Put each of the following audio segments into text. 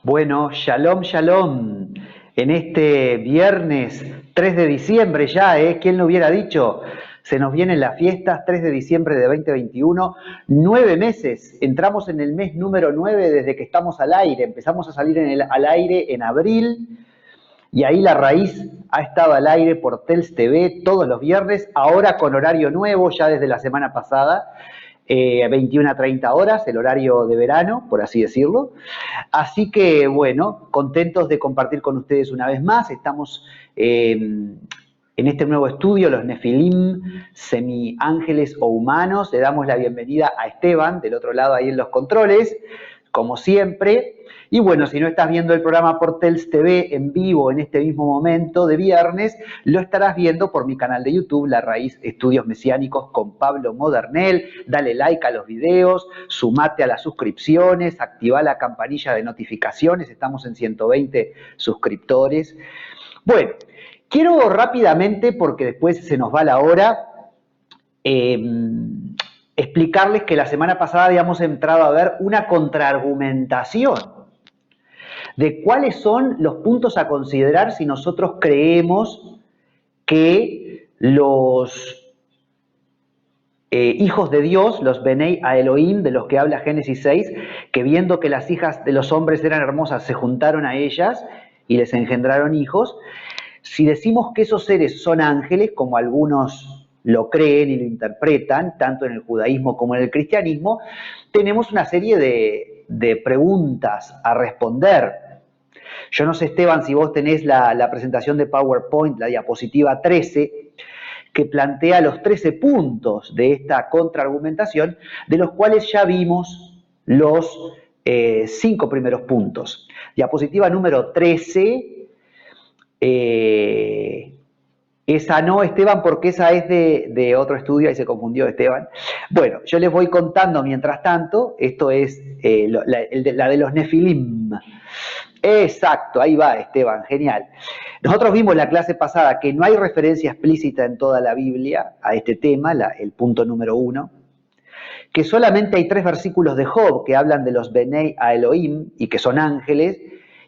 Bueno, shalom, shalom. En este viernes 3 de diciembre ya, ¿eh? ¿Quién lo hubiera dicho? Se nos vienen las fiestas, 3 de diciembre de 2021, 9 meses. Entramos en el mes número 9 desde que estamos al aire. Empezamos a salir al aire en abril y ahí La Raíz ha estado al aire por Tels TV todos los viernes, ahora con horario nuevo ya desde la semana pasada. 21 a 30 horas, el horario de verano, por así decirlo. Así que, bueno, contentos de compartir con ustedes una vez más. Estamos en este nuevo estudio, los Nefilim, semi-ángeles o humanos. Le damos la bienvenida a Esteban, del otro lado ahí en los controles, como siempre. Y bueno, si no estás viendo el programa por Tels TV en vivo en este mismo momento de viernes, lo estarás viendo por mi canal de YouTube, La Raíz Estudios Mesiánicos con Pablo Modernel. Dale like a los videos, sumate a las suscripciones, activa la campanilla de notificaciones, estamos en 120 suscriptores. Bueno, quiero rápidamente, porque después se nos va la hora, explicarles que la semana pasada habíamos entrado a ver una contraargumentación de cuáles son los puntos a considerar si nosotros creemos que los hijos de Dios, los Benei a Elohim, de los que habla Génesis 6, que viendo que las hijas de los hombres eran hermosas, se juntaron a ellas y les engendraron hijos. Si decimos que esos seres son ángeles, como algunos lo creen y lo interpretan, tanto en el judaísmo como en el cristianismo, tenemos una serie de preguntas a responder. Yo no sé, Esteban, si vos tenés la presentación de PowerPoint, la diapositiva 13, que plantea los 13 puntos de esta contraargumentación, de los cuales ya vimos los 5 primeros puntos. Diapositiva número 13, esa no, Esteban, porque esa es de otro estudio, ahí se confundió Esteban. Bueno, yo les voy contando mientras tanto, esto es la de los Nefilim. Exacto, ahí va Esteban, genial. Nosotros vimos la clase pasada que no hay referencia explícita en toda la Biblia a este tema, el punto número 1, que solamente hay 3 versículos de Job que hablan de los Benei a Elohim y que son ángeles,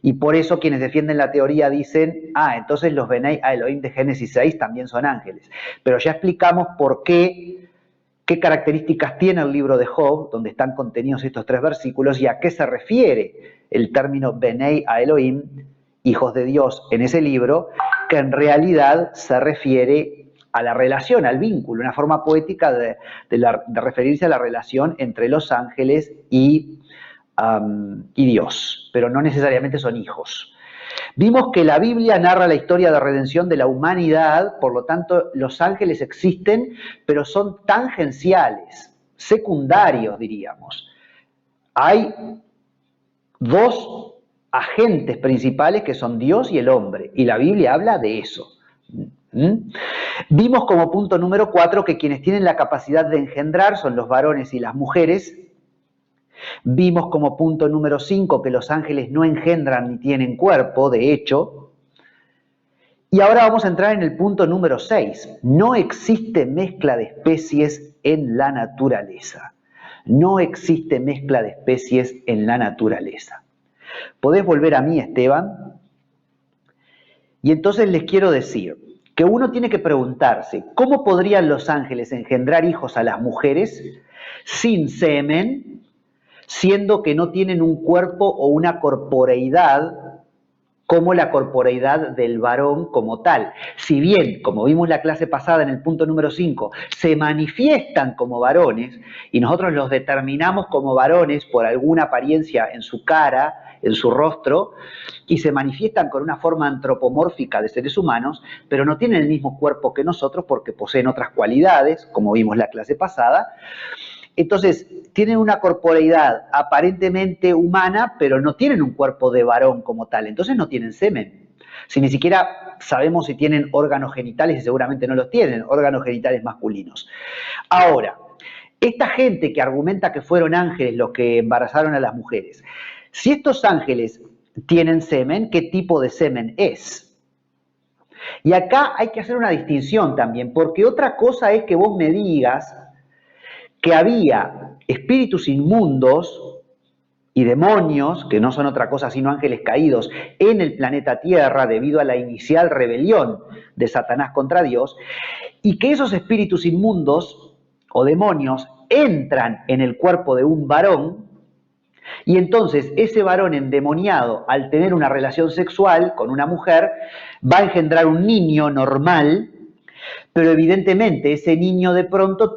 y por eso quienes defienden la teoría dicen, entonces los Benei a Elohim de Génesis 6 también son ángeles. Pero ya explicamos por qué características tiene el libro de Job, donde están contenidos estos 3 versículos, y a qué se refiere el término Benei a Elohim, hijos de Dios, en ese libro, que en realidad se refiere a la relación, al vínculo, una forma poética de referirse a la relación entre los ángeles y Dios, pero no necesariamente son hijos. Vimos que la Biblia narra la historia de redención de la humanidad, por lo tanto los ángeles existen, pero son tangenciales, secundarios diríamos. Hay 2 agentes principales que son Dios y el hombre, y la Biblia habla de eso. Vimos como punto número 4 que quienes tienen la capacidad de engendrar son los varones y las mujeres. Vimos como punto número 5 que los ángeles no engendran ni tienen cuerpo, de hecho. Y ahora vamos a entrar en el punto número 6. No existe mezcla de especies en la naturaleza. No existe mezcla de especies en la naturaleza. ¿Podés volver a mí, Esteban? Y entonces les quiero decir que uno tiene que preguntarse, ¿cómo podrían los ángeles engendrar hijos a las mujeres sin semen, siendo que no tienen un cuerpo o una corporeidad como la corporeidad del varón como tal? Si bien, como vimos la clase pasada en el punto número 5, se manifiestan como varones y nosotros los determinamos como varones por alguna apariencia en su cara, en su rostro, y se manifiestan con una forma antropomórfica de seres humanos, pero no tienen el mismo cuerpo que nosotros porque poseen otras cualidades, como vimos la clase pasada. Entonces, tienen una corporeidad aparentemente humana, pero no tienen un cuerpo de varón como tal, entonces no tienen semen. Si ni siquiera sabemos si tienen órganos genitales, y seguramente no los tienen, órganos genitales masculinos. Ahora, esta gente que argumenta que fueron ángeles los que embarazaron a las mujeres, si estos ángeles tienen semen, ¿qué tipo de semen es? Y acá hay que hacer una distinción también, porque otra cosa es que vos me digas que había espíritus inmundos y demonios, que no son otra cosa sino ángeles caídos, en el planeta Tierra debido a la inicial rebelión de Satanás contra Dios, y que esos espíritus inmundos o demonios entran en el cuerpo de un varón, y entonces ese varón endemoniado, al tener una relación sexual con una mujer, va a engendrar un niño normal, pero evidentemente ese niño de pronto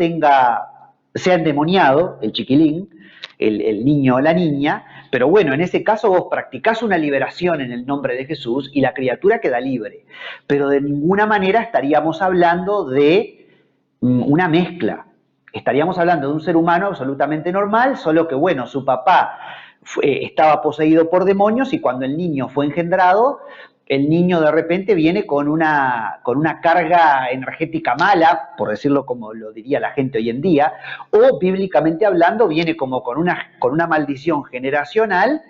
sea endemoniado, el chiquilín, el niño o la niña, pero bueno, en ese caso vos practicás una liberación en el nombre de Jesús y la criatura queda libre. Pero de ninguna manera estaríamos hablando de una mezcla. Estaríamos hablando de un ser humano absolutamente normal, solo que bueno, su papá estaba poseído por demonios y cuando el niño fue engendrado, el niño de repente viene con una carga energética mala, por decirlo como lo diría la gente hoy en día, o bíblicamente hablando viene como con una maldición generacional,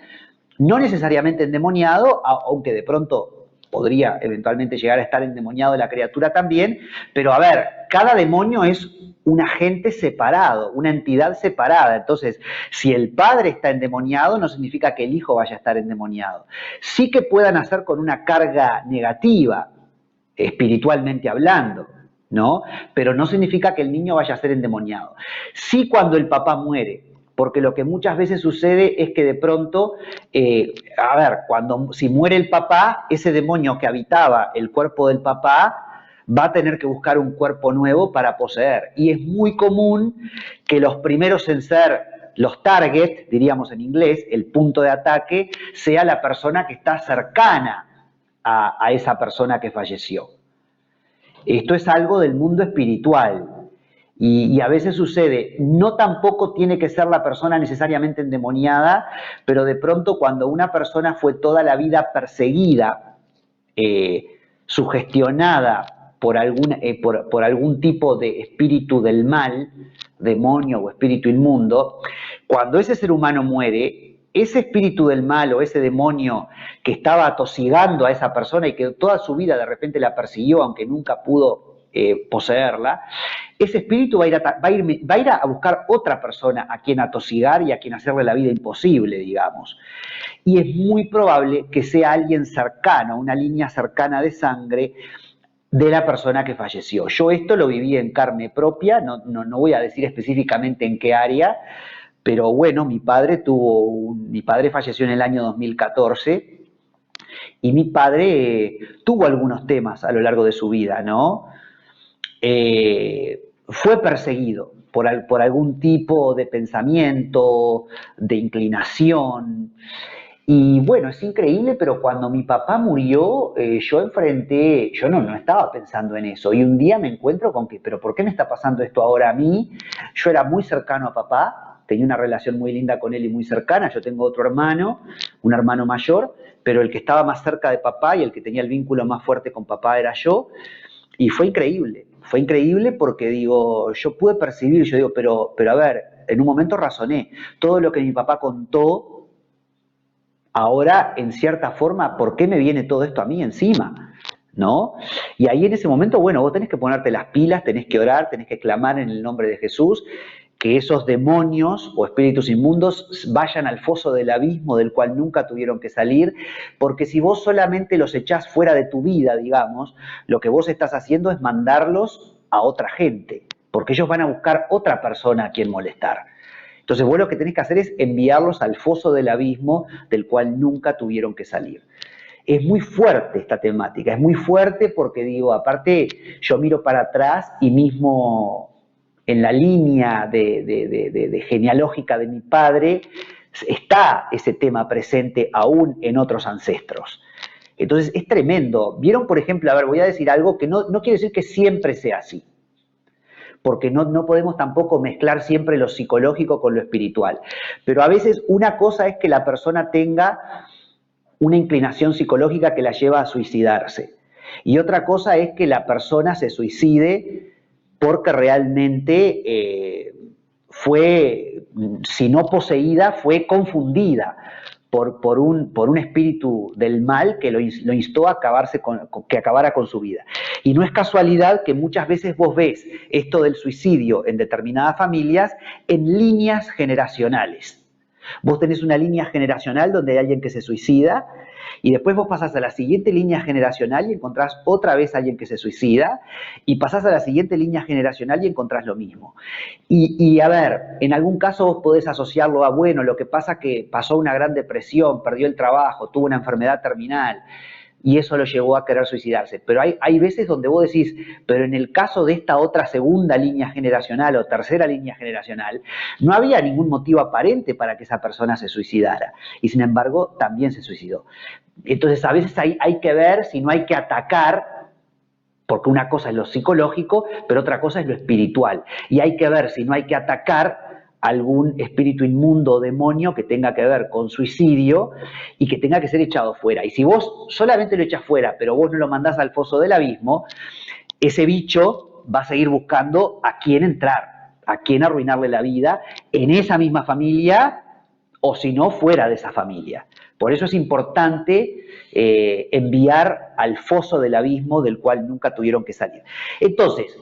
no necesariamente endemoniado, aunque de pronto podría eventualmente llegar a estar endemoniado la criatura también, pero a ver, cada demonio es un agente separado, una entidad separada. Entonces, si el padre está endemoniado, no significa que el hijo vaya a estar endemoniado. Sí que puedan hacer con una carga negativa, espiritualmente hablando, ¿no? Pero no significa que el niño vaya a ser endemoniado. Sí, cuando el papá muere, porque lo que muchas veces sucede es que de pronto, si muere el papá, ese demonio que habitaba el cuerpo del papá va a tener que buscar un cuerpo nuevo para poseer. Y es muy común que los primeros en ser los target, diríamos en inglés, el punto de ataque, sea la persona que está cercana a esa persona que falleció. Esto es algo del mundo espiritual. Y a veces sucede, no tampoco tiene que ser la persona necesariamente endemoniada, pero de pronto cuando una persona fue toda la vida perseguida, sugestionada por algún tipo de espíritu del mal, demonio o espíritu inmundo, cuando ese ser humano muere, ese espíritu del mal o ese demonio que estaba atosigando a esa persona y que toda su vida de repente la persiguió, aunque nunca pudo poseerla, ese espíritu va a ir a buscar otra persona a quien atosigar y a quien hacerle la vida imposible, digamos. Y es muy probable que sea alguien cercano, una línea cercana de sangre de la persona que falleció. Yo esto lo viví en carne propia, no voy a decir específicamente en qué área, pero bueno, mi padre falleció en el año 2014 y mi padre tuvo algunos temas a lo largo de su vida, ¿no? Fue perseguido por algún tipo de pensamiento, de inclinación. Y bueno, es increíble, pero cuando mi papá murió, yo no estaba pensando en eso. Y un día me encuentro con que, pero ¿por qué me está pasando esto ahora a mí? Yo era muy cercano a papá, tenía una relación muy linda con él y muy cercana. Yo tengo otro hermano, un hermano mayor, pero el que estaba más cerca de papá y el que tenía el vínculo más fuerte con papá era yo. Y fue increíble porque digo, yo pude percibir, yo digo, pero a ver, en un momento razoné, todo lo que mi papá contó, ahora en cierta forma, ¿por qué me viene todo esto a mí encima? ¿No? Y ahí en ese momento, bueno, vos tenés que ponerte las pilas, tenés que orar, tenés que clamar en el nombre de Jesús, que esos demonios o espíritus inmundos vayan al foso del abismo del cual nunca tuvieron que salir, porque si vos solamente los echás fuera de tu vida, digamos, lo que vos estás haciendo es mandarlos a otra gente, porque ellos van a buscar otra persona a quien molestar. Entonces vos lo que tenés que hacer es enviarlos al foso del abismo del cual nunca tuvieron que salir. Es muy fuerte esta temática, es muy fuerte porque digo, aparte yo miro para atrás y mismo en la línea de genealógica de mi padre está ese tema presente aún en otros ancestros. Entonces es tremendo. Vieron, por ejemplo, a ver, voy a decir algo que no quiere decir que siempre sea así, porque no podemos tampoco mezclar siempre lo psicológico con lo espiritual. Pero a veces una cosa es que la persona tenga una inclinación psicológica que la lleva a suicidarse. Y otra cosa es que la persona se suicide porque realmente fue, si no poseída, fue confundida por un espíritu del mal que lo instó a que acabara con su vida. Y no es casualidad que muchas veces vos ves esto del suicidio en determinadas familias en líneas generacionales. Vos tenés una línea generacional donde hay alguien que se suicida, y después vos pasás a la siguiente línea generacional y encontrás otra vez a alguien que se suicida, y pasás a la siguiente línea generacional y encontrás lo mismo. Y a ver, en algún caso vos podés asociarlo a, bueno, lo que pasa que pasó una gran depresión, perdió el trabajo, tuvo una enfermedad terminal, y eso lo llevó a querer suicidarse. Pero hay veces donde vos decís, pero en el caso de esta otra segunda línea generacional o tercera línea generacional, no había ningún motivo aparente para que esa persona se suicidara. Y sin embargo, también se suicidó. Entonces, a veces hay que ver si no hay que atacar, porque una cosa es lo psicológico, pero otra cosa es lo espiritual. Y hay que ver si no hay que atacar algún espíritu inmundo o demonio que tenga que ver con suicidio y que tenga que ser echado fuera. Y si vos solamente lo echás fuera, pero vos no lo mandás al foso del abismo, ese bicho va a seguir buscando a quién entrar, a quién arruinarle la vida en esa misma familia o si no, fuera de esa familia. Por eso es importante enviar al foso del abismo del cual nunca tuvieron que salir. Entonces,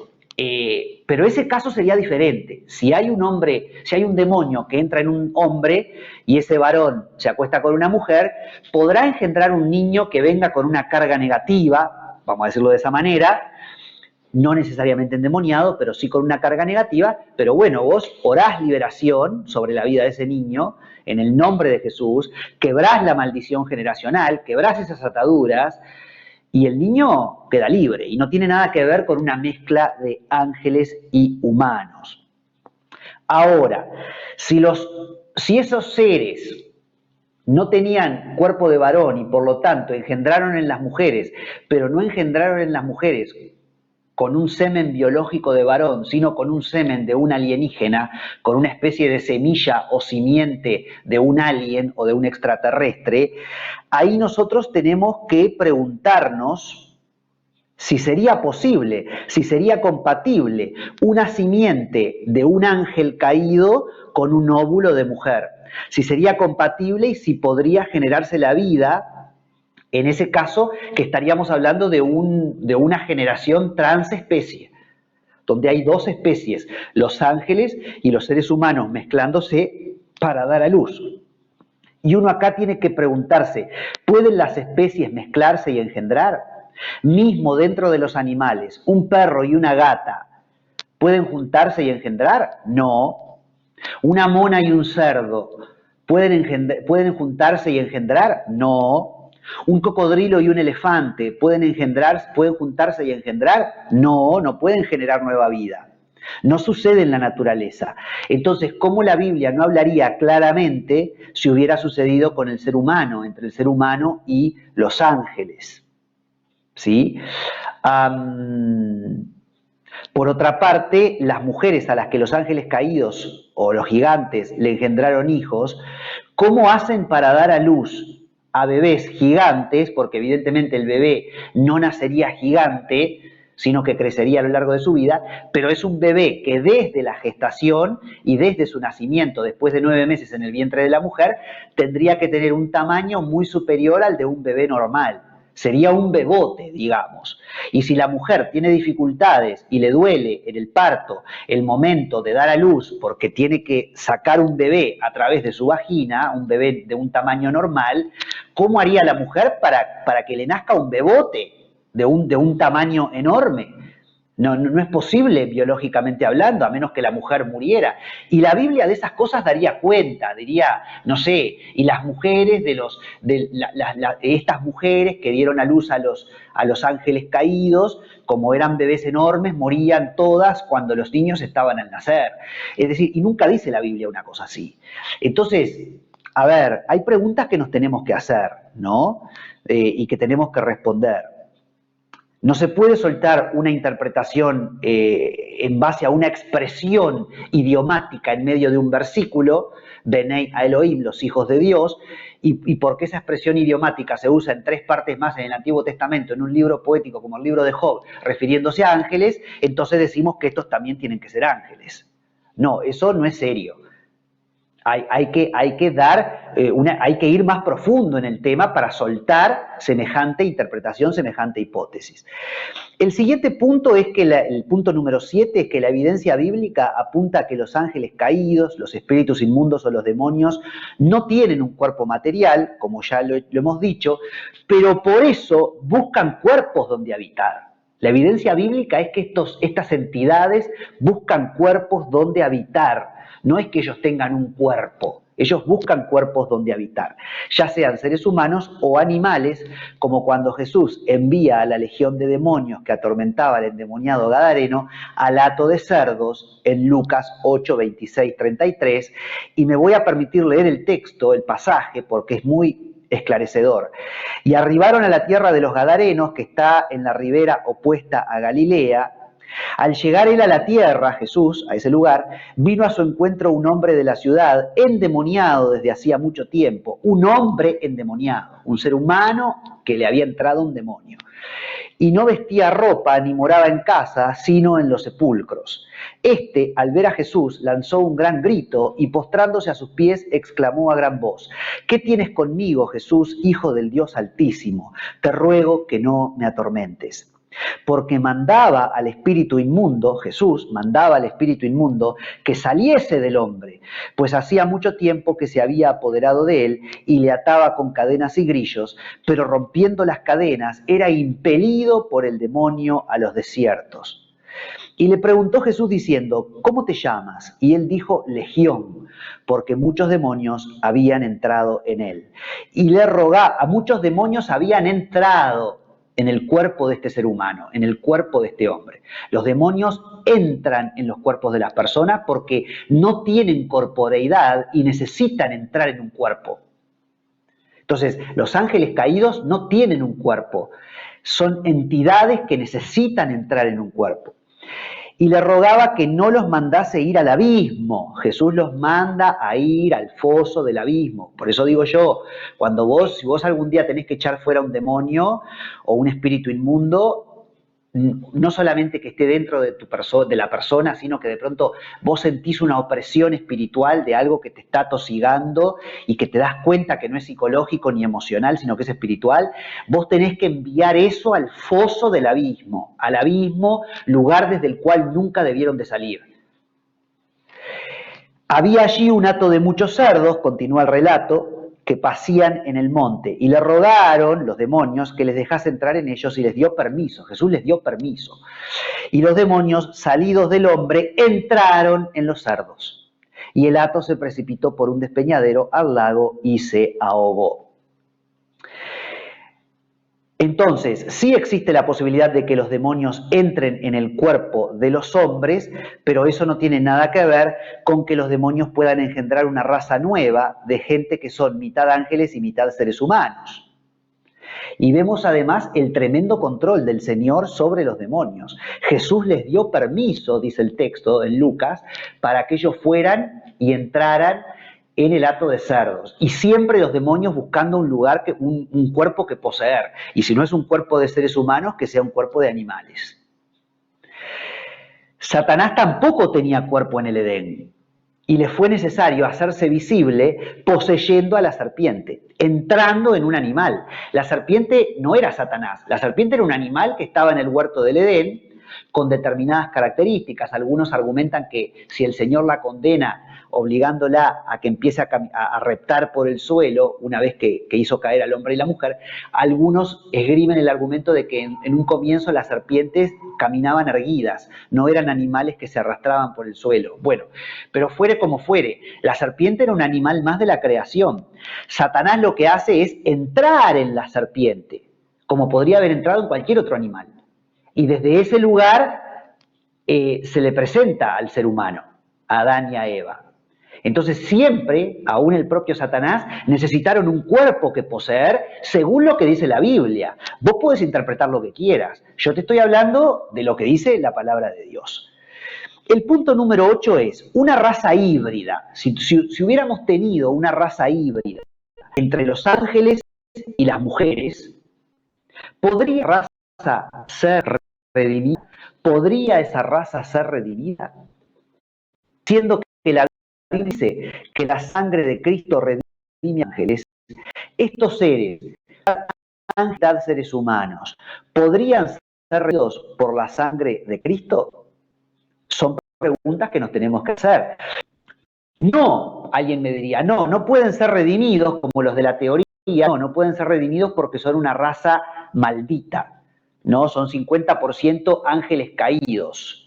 pero ese caso sería diferente. Si hay un hombre, si hay un demonio que entra en un hombre y ese varón se acuesta con una mujer, podrá engendrar un niño que venga con una carga negativa, vamos a decirlo de esa manera, no necesariamente endemoniado, pero sí con una carga negativa. Pero bueno, vos orás liberación sobre la vida de ese niño en el nombre de Jesús, quebrás la maldición generacional, quebrás esas ataduras, y el niño queda libre, y no tiene nada que ver con una mezcla de ángeles y humanos. Ahora, si esos seres no tenían cuerpo de varón y por lo tanto engendraron en las mujeres, pero no engendraron en las mujeres con un semen biológico de varón, sino con un semen de un alienígena, con una especie de semilla o simiente de un alien o de un extraterrestre, ahí nosotros tenemos que preguntarnos si sería posible, si sería compatible una simiente de un ángel caído con un óvulo de mujer, si sería compatible y si podría generarse la vida. En ese caso, que estaríamos hablando de una generación transespecie, donde hay dos especies, los ángeles y los seres humanos mezclándose para dar a luz. Y uno acá tiene que preguntarse, ¿pueden las especies mezclarse y engendrar? Mismo dentro de los animales, un perro y una gata, ¿pueden juntarse y engendrar? No. Una mona y un cerdo, ¿pueden juntarse y engendrar? No. ¿Un cocodrilo y un elefante pueden juntarse y engendrar? No, no pueden generar nueva vida. No sucede en la naturaleza. Entonces, ¿cómo la Biblia no hablaría claramente si hubiera sucedido con el ser humano, entre el ser humano y los ángeles? ¿Sí? Por otra parte, las mujeres a las que los ángeles caídos o los gigantes le engendraron hijos, ¿cómo hacen para dar a luz a bebés gigantes? Porque evidentemente el bebé no nacería gigante, sino que crecería a lo largo de su vida, pero es un bebé que desde la gestación y desde su nacimiento, después de 9 meses en el vientre de la mujer, tendría que tener un tamaño muy superior al de un bebé normal. Sería un bebote, digamos. Y si la mujer tiene dificultades y le duele en el parto el momento de dar a luz porque tiene que sacar un bebé a través de su vagina, un bebé de un tamaño normal, ¿cómo haría la mujer para que le nazca un bebote de un tamaño enorme? No es posible biológicamente hablando, a menos que la mujer muriera. Y la Biblia de esas cosas daría cuenta, diría, no sé, y las mujeres estas mujeres que dieron a luz a los ángeles caídos, como eran bebés enormes, morían todas cuando los niños estaban al nacer. Es decir, y nunca dice la Biblia una cosa así. Entonces, a ver, hay preguntas que nos tenemos que hacer, ¿no? Y que tenemos que responder. No se puede soltar una interpretación en base a una expresión idiomática en medio de un versículo, Benei a Elohim, los hijos de Dios, y porque esa expresión idiomática se usa en 3 partes más en el Antiguo Testamento, en un libro poético como el libro de Job, refiriéndose a ángeles, entonces decimos que estos también tienen que ser ángeles. No, eso no es serio. Hay que ir más profundo en el tema para soltar semejante interpretación, semejante hipótesis. El siguiente punto es que el punto número 7 es que la evidencia bíblica apunta a que los ángeles caídos, los espíritus inmundos o los demonios no tienen un cuerpo material, como ya lo hemos dicho, pero por eso buscan cuerpos donde habitar. La evidencia bíblica es que estas entidades buscan cuerpos donde habitar. No es que ellos tengan un cuerpo, ellos buscan cuerpos donde habitar, ya sean seres humanos o animales, como cuando Jesús envía a la legión de demonios que atormentaba al endemoniado gadareno al hato de cerdos en Lucas 8, 26, 33, y me voy a permitir leer el texto, el pasaje, porque es muy esclarecedor. Y arribaron a la tierra de los Gadarenos, que está en la ribera opuesta a Galilea. Al llegar él a la tierra, Jesús, a ese lugar, vino a su encuentro un hombre de la ciudad, endemoniado desde hacía mucho tiempo, un hombre endemoniado, un ser humano que le había entrado un demonio. Y no vestía ropa ni moraba en casa, sino en los sepulcros. Este, al ver a Jesús, lanzó un gran grito y postrándose a sus pies, exclamó a gran voz: ¿Qué tienes conmigo, Jesús, Hijo del Dios Altísimo? Te ruego que no me atormentes. Porque mandaba al espíritu inmundo, Jesús mandaba al espíritu inmundo que saliese del hombre, pues hacía mucho tiempo que se había apoderado de él y le ataba con cadenas y grillos, pero rompiendo las cadenas era impelido por el demonio a los desiertos. Y le preguntó Jesús diciendo: ¿Cómo te llamas? Y él dijo: Legión, porque muchos demonios habían entrado en él. Y le rogaba, a muchos demonios habían entrado en el cuerpo de este ser humano, en el cuerpo de este hombre. Los demonios entran en los cuerpos de las personas porque no tienen corporeidad y necesitan entrar en un cuerpo. Entonces, los ángeles caídos no tienen un cuerpo, son entidades que necesitan entrar en un cuerpo. Y le rogaba que no los mandase ir al abismo. Jesús los manda a ir al foso del abismo. Por eso digo yo, si vos algún día tenés que echar fuera un demonio o un espíritu inmundo, no solamente que esté dentro de la persona, sino que de pronto vos sentís una opresión espiritual de algo que te está tosigando y que te das cuenta que no es psicológico ni emocional, sino que es espiritual, vos tenés que enviar eso al foso del abismo, lugar desde el cual nunca debieron de salir. Había allí un hato de muchos cerdos, continúa el relato, que pasían en el monte, y le rogaron los demonios que les dejase entrar en ellos y les dio permiso. Jesús les dio permiso. Y los demonios, salidos del hombre, entraron en los cerdos. Y el hato se precipitó por un despeñadero al lago y se ahogó. Entonces, sí existe la posibilidad de que los demonios entren en el cuerpo de los hombres, pero eso no tiene nada que ver con que los demonios puedan engendrar una raza nueva de gente que son mitad ángeles y mitad seres humanos. Y vemos además el tremendo control del Señor sobre los demonios. Jesús les dio permiso, dice el texto en Lucas, para que ellos fueran y entraran en el hato de cerdos, y siempre los demonios buscando un lugar, un cuerpo que poseer, y si no es un cuerpo de seres humanos, que sea un cuerpo de animales. Satanás tampoco tenía cuerpo en el Edén, y le fue necesario hacerse visible poseyendo a la serpiente, entrando en un animal. La serpiente no era Satanás, la serpiente era un animal que estaba en el huerto del Edén, con determinadas características. Algunos argumentan que si el Señor la condena obligándola a que empiece a reptar por el suelo una vez que hizo caer al hombre y la mujer, algunos esgrimen el argumento de que en un comienzo las serpientes caminaban erguidas, no eran animales que se arrastraban por el suelo. Bueno, pero fuere como fuere, la serpiente era un animal más de la creación. Satanás lo que hace es entrar en la serpiente, como podría haber entrado en cualquier otro animal. Y desde ese lugar se le presenta al ser humano, a Adán y a Eva. Entonces siempre, aún el propio Satanás, necesitaron un cuerpo que poseer según lo que dice la Biblia. Vos podés interpretar lo que quieras. Yo te estoy hablando de lo que dice la palabra de Dios. El punto número 8 es una raza híbrida. Si hubiéramos tenido una raza híbrida entre los ángeles y las mujeres, ¿podría esa raza ser redimida? ¿Podría esa raza ser redimida? Siendo que la Biblia dice que la sangre de Cristo redime ángeles, estos seres, ángeles, seres humanos, ¿podrían ser redimidos por la sangre de Cristo? Son preguntas que nos tenemos que hacer. No, alguien me diría, no, no pueden ser redimidos como los de la teoría, no, no pueden ser redimidos porque son una raza maldita, ¿no? Son 50% ángeles caídos.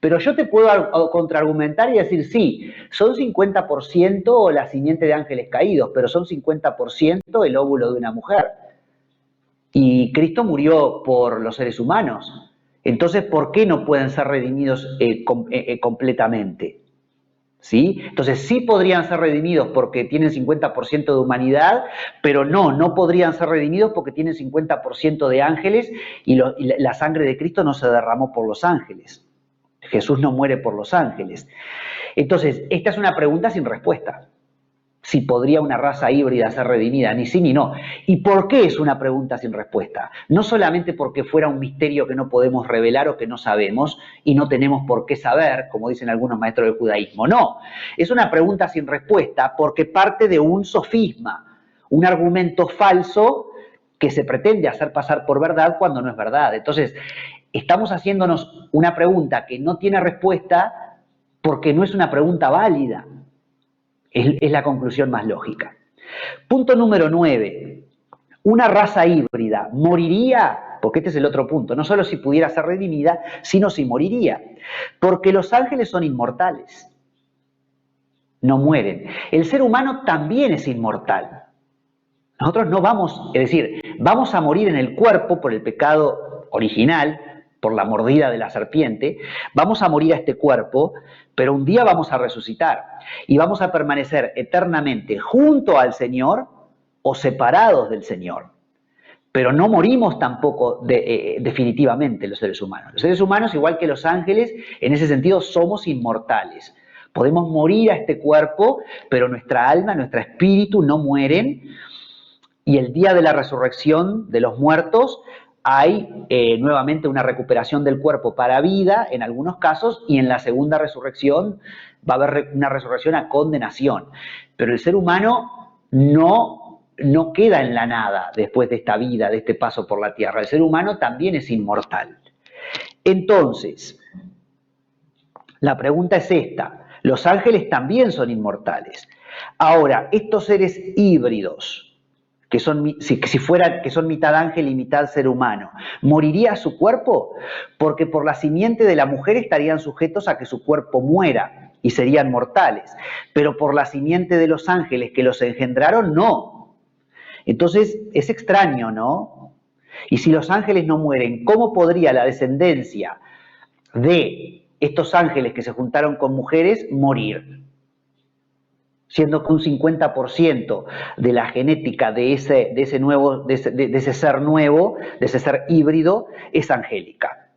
Pero yo te puedo contraargumentar y decir, sí, son 50% la simiente de ángeles caídos, pero son 50% el óvulo de una mujer. Y Cristo murió por los seres humanos. Entonces, ¿por qué no pueden ser redimidos completamente? ¿Sí? Entonces sí podrían ser redimidos porque tienen 50% de humanidad, pero no podrían ser redimidos porque tienen 50% de ángeles y la sangre de Cristo no se derramó por los ángeles. Jesús no muere por los ángeles. Entonces, esta es una pregunta sin respuesta. Si podría una raza híbrida ser redimida, ni sí ni no. ¿Y por qué es una pregunta sin respuesta? No solamente porque fuera un misterio que no podemos revelar o que no sabemos y no tenemos por qué saber, como dicen algunos maestros del judaísmo, no. Es una pregunta sin respuesta porque parte de un sofisma, un argumento falso que se pretende hacer pasar por verdad cuando no es verdad. Entonces, estamos haciéndonos una pregunta que no tiene respuesta porque no es una pregunta válida. Es la conclusión más lógica. Punto número 9. Una raza híbrida moriría, porque este es el otro punto, no solo si pudiera ser redimida, sino si moriría. Porque los ángeles son inmortales. No mueren. El ser humano también es inmortal. Nosotros no vamos, es decir, vamos a morir en el cuerpo por el pecado original, por la mordida de la serpiente, vamos a morir a este cuerpo, pero un día vamos a resucitar y vamos a permanecer eternamente junto al Señor o separados del Señor. Pero no morimos tampoco definitivamente los seres humanos. Los seres humanos, igual que los ángeles, en ese sentido somos inmortales. Podemos morir a este cuerpo, pero nuestra alma, nuestro espíritu no mueren. Y el día de la resurrección de los muertos hay nuevamente una recuperación del cuerpo para vida en algunos casos y en la segunda resurrección va a haber una resurrección a condenación. Pero el ser humano no queda en la nada después de esta vida, de este paso por la tierra. El ser humano también es inmortal. Entonces, la pregunta es esta. Los ángeles también son inmortales. Ahora, estos seres híbridos, que son mitad ángel y mitad ser humano, ¿moriría su cuerpo? Porque por la simiente de la mujer estarían sujetos a que su cuerpo muera y serían mortales, pero por la simiente de los ángeles que los engendraron, no. Entonces es extraño, ¿no? Y si los ángeles no mueren, ¿cómo podría la descendencia de estos ángeles que se juntaron con mujeres morir? Siendo que un 50% de la genética de ese ser nuevo, de ese ser híbrido, es angélica.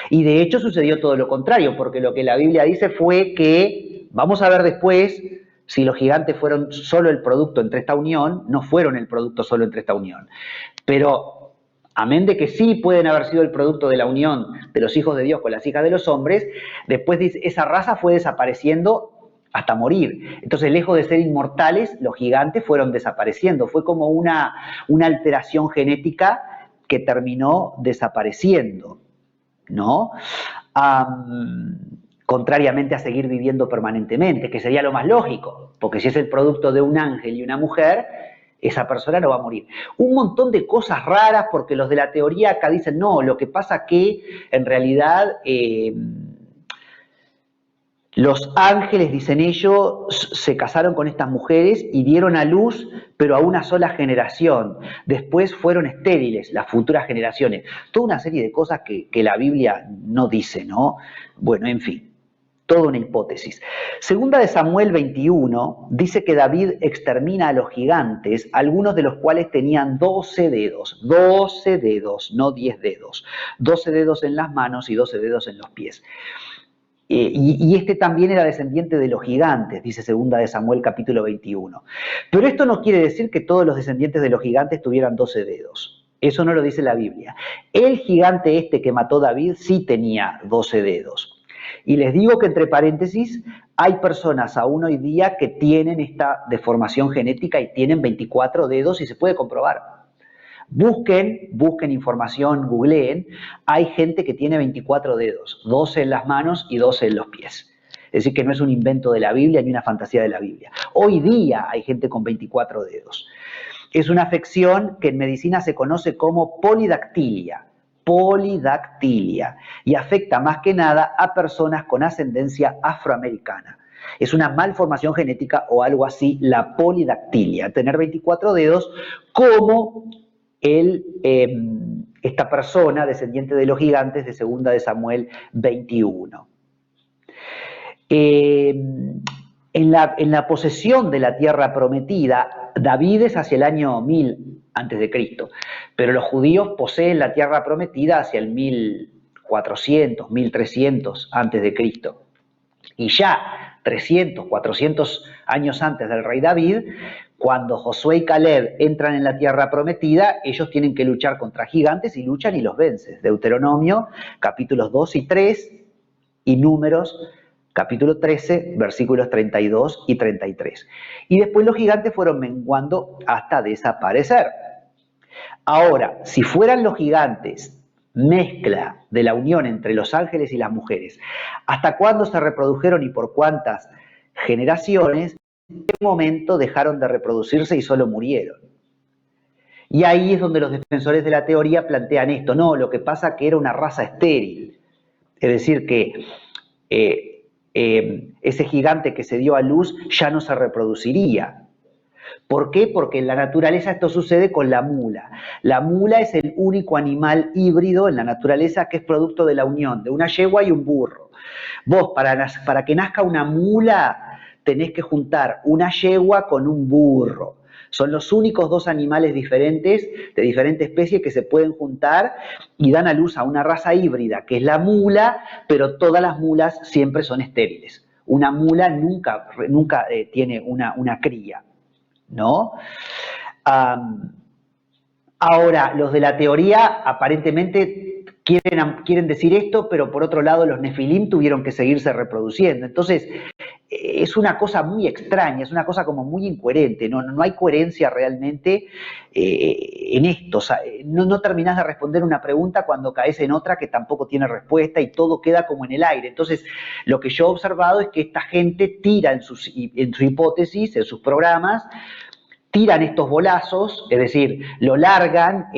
Y de hecho sucedió todo lo contrario, porque lo que la Biblia dice fue que, vamos a ver después, si los gigantes fueron solo el producto entre esta unión, no fueron el producto solo entre esta unión. Pero, amén de que sí pueden haber sido el producto de la unión de los hijos de Dios con las hijas de los hombres, después esa raza fue desapareciendo hasta morir. Entonces, lejos de ser inmortales, los gigantes fueron desapareciendo. Fue como una alteración genética que terminó desapareciendo, ¿no? Contrariamente a seguir viviendo permanentemente, que sería lo más lógico, porque si es el producto de un ángel y una mujer, esa persona no va a morir. Un montón de cosas raras, porque los de la teoría acá dicen, no, lo que pasa que en realidad los ángeles, dicen ellos, se casaron con estas mujeres y dieron a luz, pero a una sola generación. Después fueron estériles las futuras generaciones. Toda una serie de cosas que la Biblia no dice, ¿no? Bueno, en fin, toda una hipótesis. Segunda de Samuel 21 dice que David extermina a los gigantes, algunos de los cuales tenían 12 dedos, no 10 dedos, 12 dedos en las manos y 12 dedos en los pies. Y este también era descendiente de los gigantes, dice segunda de Samuel capítulo 21. Pero esto no quiere decir que todos los descendientes de los gigantes tuvieran 12 dedos. Eso no lo dice la Biblia. El gigante que mató David sí tenía 12 dedos. Y les digo que entre paréntesis hay personas aún hoy día que tienen esta deformación genética y tienen 24 dedos y se puede comprobar. Busquen información, googleen, hay gente que tiene 24 dedos, 12 en las manos y 12 en los pies. Es decir, que no es un invento de la Biblia ni una fantasía de la Biblia. Hoy día hay gente con 24 dedos. Es una afección que en medicina se conoce como polidactilia, y afecta más que nada a personas con ascendencia afroamericana. Es una malformación genética o algo así, la polidactilia, tener 24 dedos como esta persona descendiente de los gigantes de 2 de Samuel 21. En la posesión de la tierra prometida, David es hacia el año 1000 a.C., pero los judíos poseen la tierra prometida hacia el 1400, 1300 a.C. Y ya 300, 400 años antes del rey David, cuando Josué y Caleb entran en la tierra prometida, ellos tienen que luchar contra gigantes y luchan y los vencen. Deuteronomio, capítulos 2 y 3, y Números, capítulo 13, versículos 32 y 33. Y después los gigantes fueron menguando hasta desaparecer. Ahora, si fueran los gigantes mezcla de la unión entre los ángeles y las mujeres, ¿hasta cuándo se reprodujeron y por cuántas generaciones? ¿En qué momento dejaron de reproducirse y solo murieron? Y ahí es donde los defensores de la teoría plantean esto. No, lo que pasa es que era una raza estéril. Es decir, que ese gigante que se dio a luz ya no se reproduciría. ¿Por qué? Porque en la naturaleza esto sucede con la mula. La mula es el único animal híbrido en la naturaleza que es producto de la unión de una yegua y un burro. Vos, para que nazca una mula, tenés que juntar una yegua con un burro. Son los únicos 2 animales diferentes, de diferente especie, que se pueden juntar y dan a luz a una raza híbrida, que es la mula, pero todas las mulas siempre son estériles. Una mula nunca tiene una cría, ¿no? Ahora, los de la teoría aparentemente quieren decir esto, pero por otro lado los nefilim tuvieron que seguirse reproduciendo. Entonces, es una cosa muy extraña, es una cosa como muy incoherente, no hay coherencia realmente en esto. O sea, no terminás de responder una pregunta cuando caes en otra que tampoco tiene respuesta y todo queda como en el aire. Entonces, lo que yo he observado es que esta gente tira en su hipótesis, en sus programas, tiran estos bolazos, es decir, lo largan,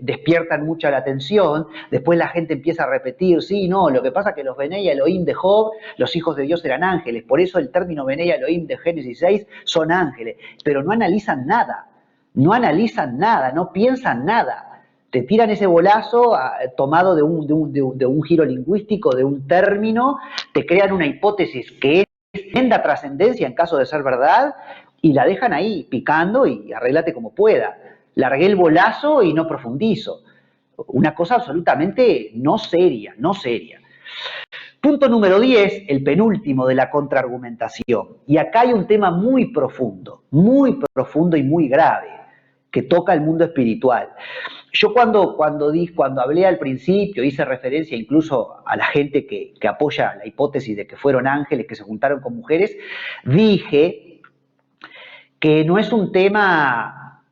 despiertan mucha la atención, después la gente empieza a repetir, sí, no, lo que pasa es que los Benei Elohim de Job, los hijos de Dios eran ángeles, por eso el término Benei Elohim de Génesis 6 son ángeles, pero no analizan nada, no piensan nada. Te tiran ese bolazo tomado de un giro lingüístico, de un término, te crean una hipótesis que es tremenda trascendencia en caso de ser verdad, y la dejan ahí picando y arréglate como pueda. Largué el bolazo y no profundizo. Una cosa absolutamente no seria. Punto número 10, el penúltimo de la contraargumentación. Y acá hay un tema muy profundo y muy grave, que toca el mundo espiritual. Yo cuando hablé al principio, hice referencia incluso a la gente que apoya la hipótesis de que fueron ángeles que se juntaron con mujeres, dije que no es un tema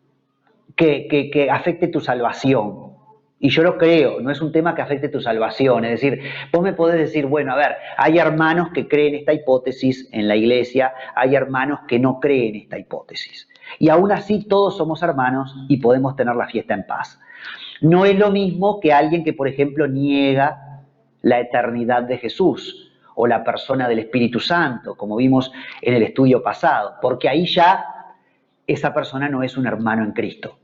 que afecte tu salvación. Y yo lo creo, no es un tema que afecte tu salvación. Es decir, vos me podés decir, bueno, a ver, hay hermanos que creen esta hipótesis en la iglesia, hay hermanos que no creen esta hipótesis. Y aún así todos somos hermanos y podemos tener la fiesta en paz. No es lo mismo que alguien que, por ejemplo, niega la eternidad de Jesús o la persona del Espíritu Santo, como vimos en el estudio pasado, porque ahí ya esa persona no es un hermano en Cristo.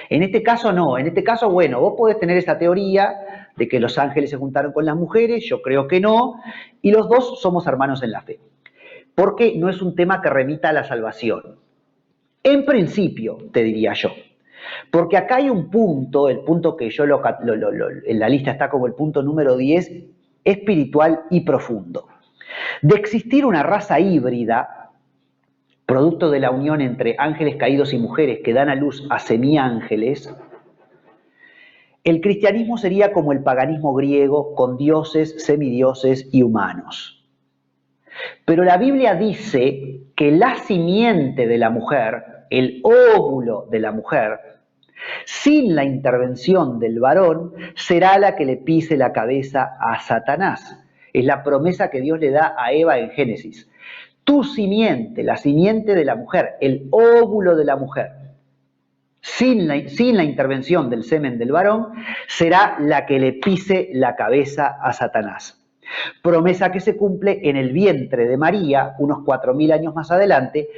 En este caso no, en este caso, bueno, vos podés tener esa teoría de que los ángeles se juntaron con las mujeres, yo creo que no, y los dos somos hermanos en la fe, porque no es un tema que remita a la salvación. En principio, te diría yo, porque acá hay un punto, el punto que yo en la lista está como el punto número 10, espiritual y profundo. De existir una raza híbrida, producto de la unión entre ángeles caídos y mujeres que dan a luz a semiángeles, el cristianismo sería como el paganismo griego, con dioses, semidioses y humanos. Pero la Biblia dice que la simiente de la mujer, el óvulo de la mujer, sin la intervención del varón, será la que le pise la cabeza a Satanás. Es la promesa que Dios le da a Eva en Génesis. Tu simiente, la simiente de la mujer, el óvulo de la mujer, sin la intervención del semen del varón, será la que le pise la cabeza a Satanás. Promesa que se cumple en el vientre de María, unos 4000 años más adelante,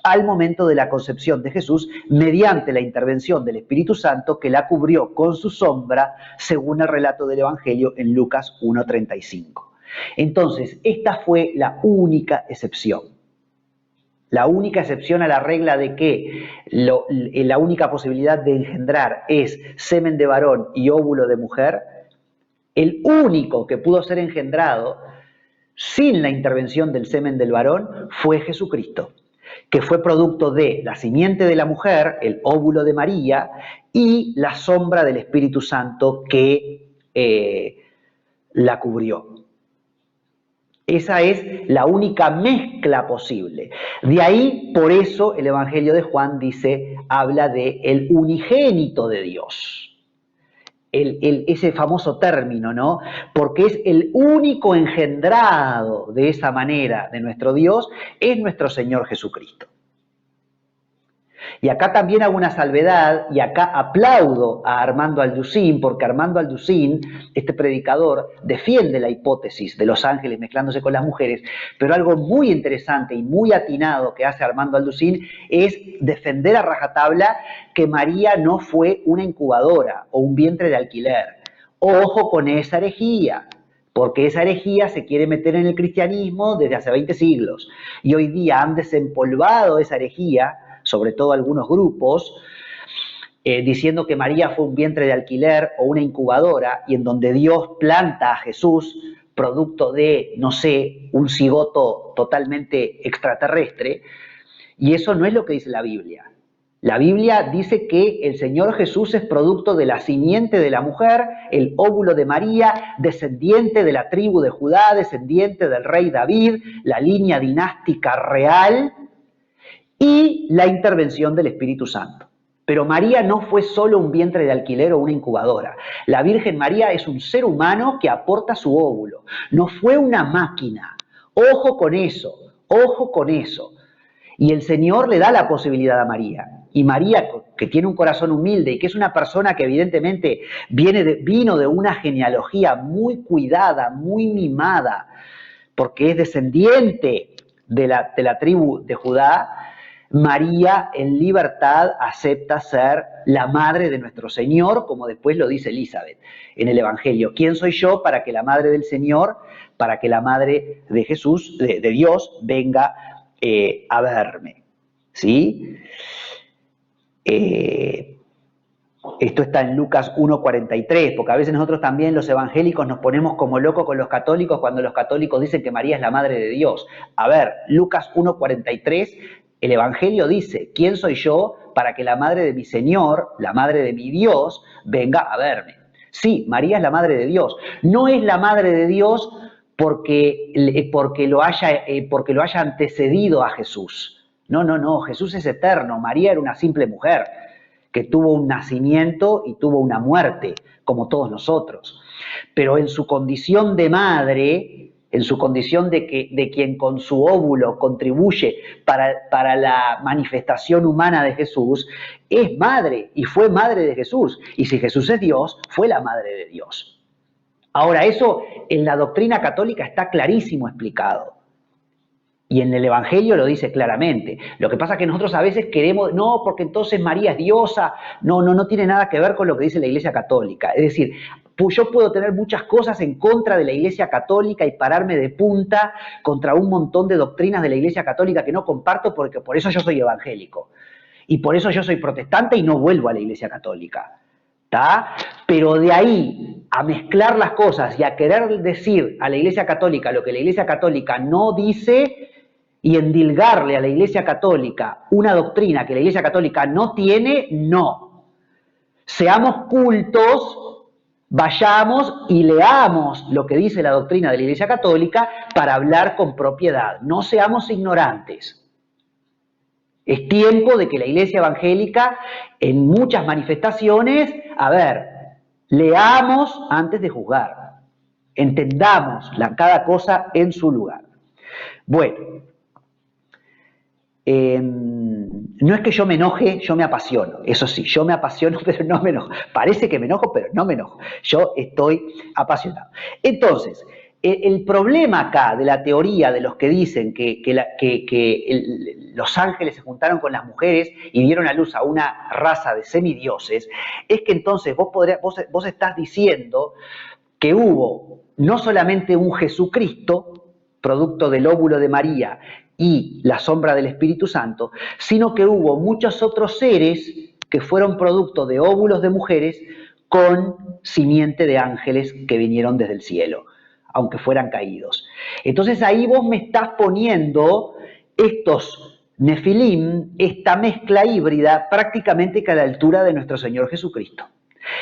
al momento de la concepción de Jesús, mediante la intervención del Espíritu Santo que la cubrió con su sombra, según el relato del Evangelio en Lucas 1:35. Entonces, esta fue la única excepción. La única excepción a la regla de que la única posibilidad de engendrar es semen de varón y óvulo de mujer, el único que pudo ser engendrado sin la intervención del semen del varón fue Jesucristo, que fue producto de la simiente de la mujer, el óvulo de María, y la sombra del Espíritu Santo que la cubrió. Esa es la única mezcla posible. De ahí, por eso, el Evangelio de Juan habla de el unigénito de Dios. Ese famoso término, ¿no? Porque es el único engendrado de esa manera de nuestro Dios, es nuestro Señor Jesucristo. Y acá también hago una salvedad, y acá aplaudo a Armando Alducín, porque Armando Alducín, este predicador, defiende la hipótesis de los ángeles mezclándose con las mujeres, pero algo muy interesante y muy atinado que hace Armando Alducín es defender a rajatabla que María no fue una incubadora o un vientre de alquiler. Ojo con esa herejía, porque esa herejía se quiere meter en el cristianismo desde hace 20 siglos, y hoy día han desempolvado esa herejía, sobre todo algunos grupos, diciendo que María fue un vientre de alquiler o una incubadora, y en donde Dios planta a Jesús producto de, no sé, un cigoto totalmente extraterrestre, y eso no es lo que dice la Biblia. La Biblia dice que el Señor Jesús es producto de la simiente de la mujer, el óvulo de María, descendiente de la tribu de Judá, descendiente del rey David, la línea dinástica real, y la intervención del Espíritu Santo. Pero María no fue solo un vientre de alquiler o una incubadora. La Virgen María es un ser humano que aporta su óvulo. No fue una máquina. Ojo con eso, ojo con eso. Y el Señor le da la posibilidad a María. Y María, que tiene un corazón humilde y que es una persona que evidentemente vino de una genealogía muy cuidada, muy mimada, porque es descendiente de la tribu de Judá, María en libertad acepta ser la madre de nuestro Señor, como después lo dice Elizabeth en el Evangelio. ¿Quién soy yo para que la madre del Señor, para que la madre de Jesús, de Dios, venga a verme? ¿Sí? Esto está en Lucas 1:43, porque a veces nosotros también los evangélicos nos ponemos como locos con los católicos cuando los católicos dicen que María es la madre de Dios. A ver, Lucas 1:43, el Evangelio dice, ¿quién soy yo para que la madre de mi Señor, la madre de mi Dios, venga a verme? Sí, María es la madre de Dios. No es la madre de Dios porque lo haya antecedido a Jesús. No, Jesús es eterno, María era una simple mujer que tuvo un nacimiento y tuvo una muerte, como todos nosotros. Pero en su condición de madre, en su condición de quien con su óvulo contribuye para la manifestación humana de Jesús, es madre y fue madre de Jesús. Y si Jesús es Dios, fue la madre de Dios. Ahora, eso en la doctrina católica está clarísimo explicado. Y en el Evangelio lo dice claramente. Lo que pasa es que nosotros a veces queremos, no, porque entonces María es diosa. No tiene nada que ver con lo que dice la Iglesia Católica. Es decir, yo puedo tener muchas cosas en contra de la Iglesia Católica y pararme de punta contra un montón de doctrinas de la Iglesia Católica que no comparto, porque por eso yo soy evangélico. Y por eso yo soy protestante y no vuelvo a la Iglesia Católica. ¿Tá? Pero de ahí a mezclar las cosas y a querer decir a la Iglesia Católica lo que la Iglesia Católica no dice, y endilgarle a la Iglesia Católica una doctrina que la Iglesia Católica no tiene, no. Seamos cultos, Vayamos y leamos lo que dice la doctrina de la Iglesia Católica para hablar con propiedad. No seamos ignorantes. Es tiempo de que la Iglesia Evangélica, en muchas manifestaciones, leamos antes de juzgar. Entendamos cada cosa en su lugar. Bueno, no es que yo me enoje, yo me apasiono. Eso sí, yo me apasiono, pero no me enojo. Parece que me enojo, pero no me enojo. Yo estoy apasionado. Entonces, el problema acá de la teoría de los que dicen que los ángeles se juntaron con las mujeres y dieron a luz a una raza de semidioses, es que entonces vos estás diciendo que hubo no solamente un Jesucristo, producto del óvulo de María y la sombra del Espíritu Santo, sino que hubo muchos otros seres que fueron producto de óvulos de mujeres con simiente de ángeles que vinieron desde el cielo, aunque fueran caídos. Entonces ahí vos me estás poniendo estos Nefilim, esta mezcla híbrida, prácticamente que a la altura de nuestro Señor Jesucristo.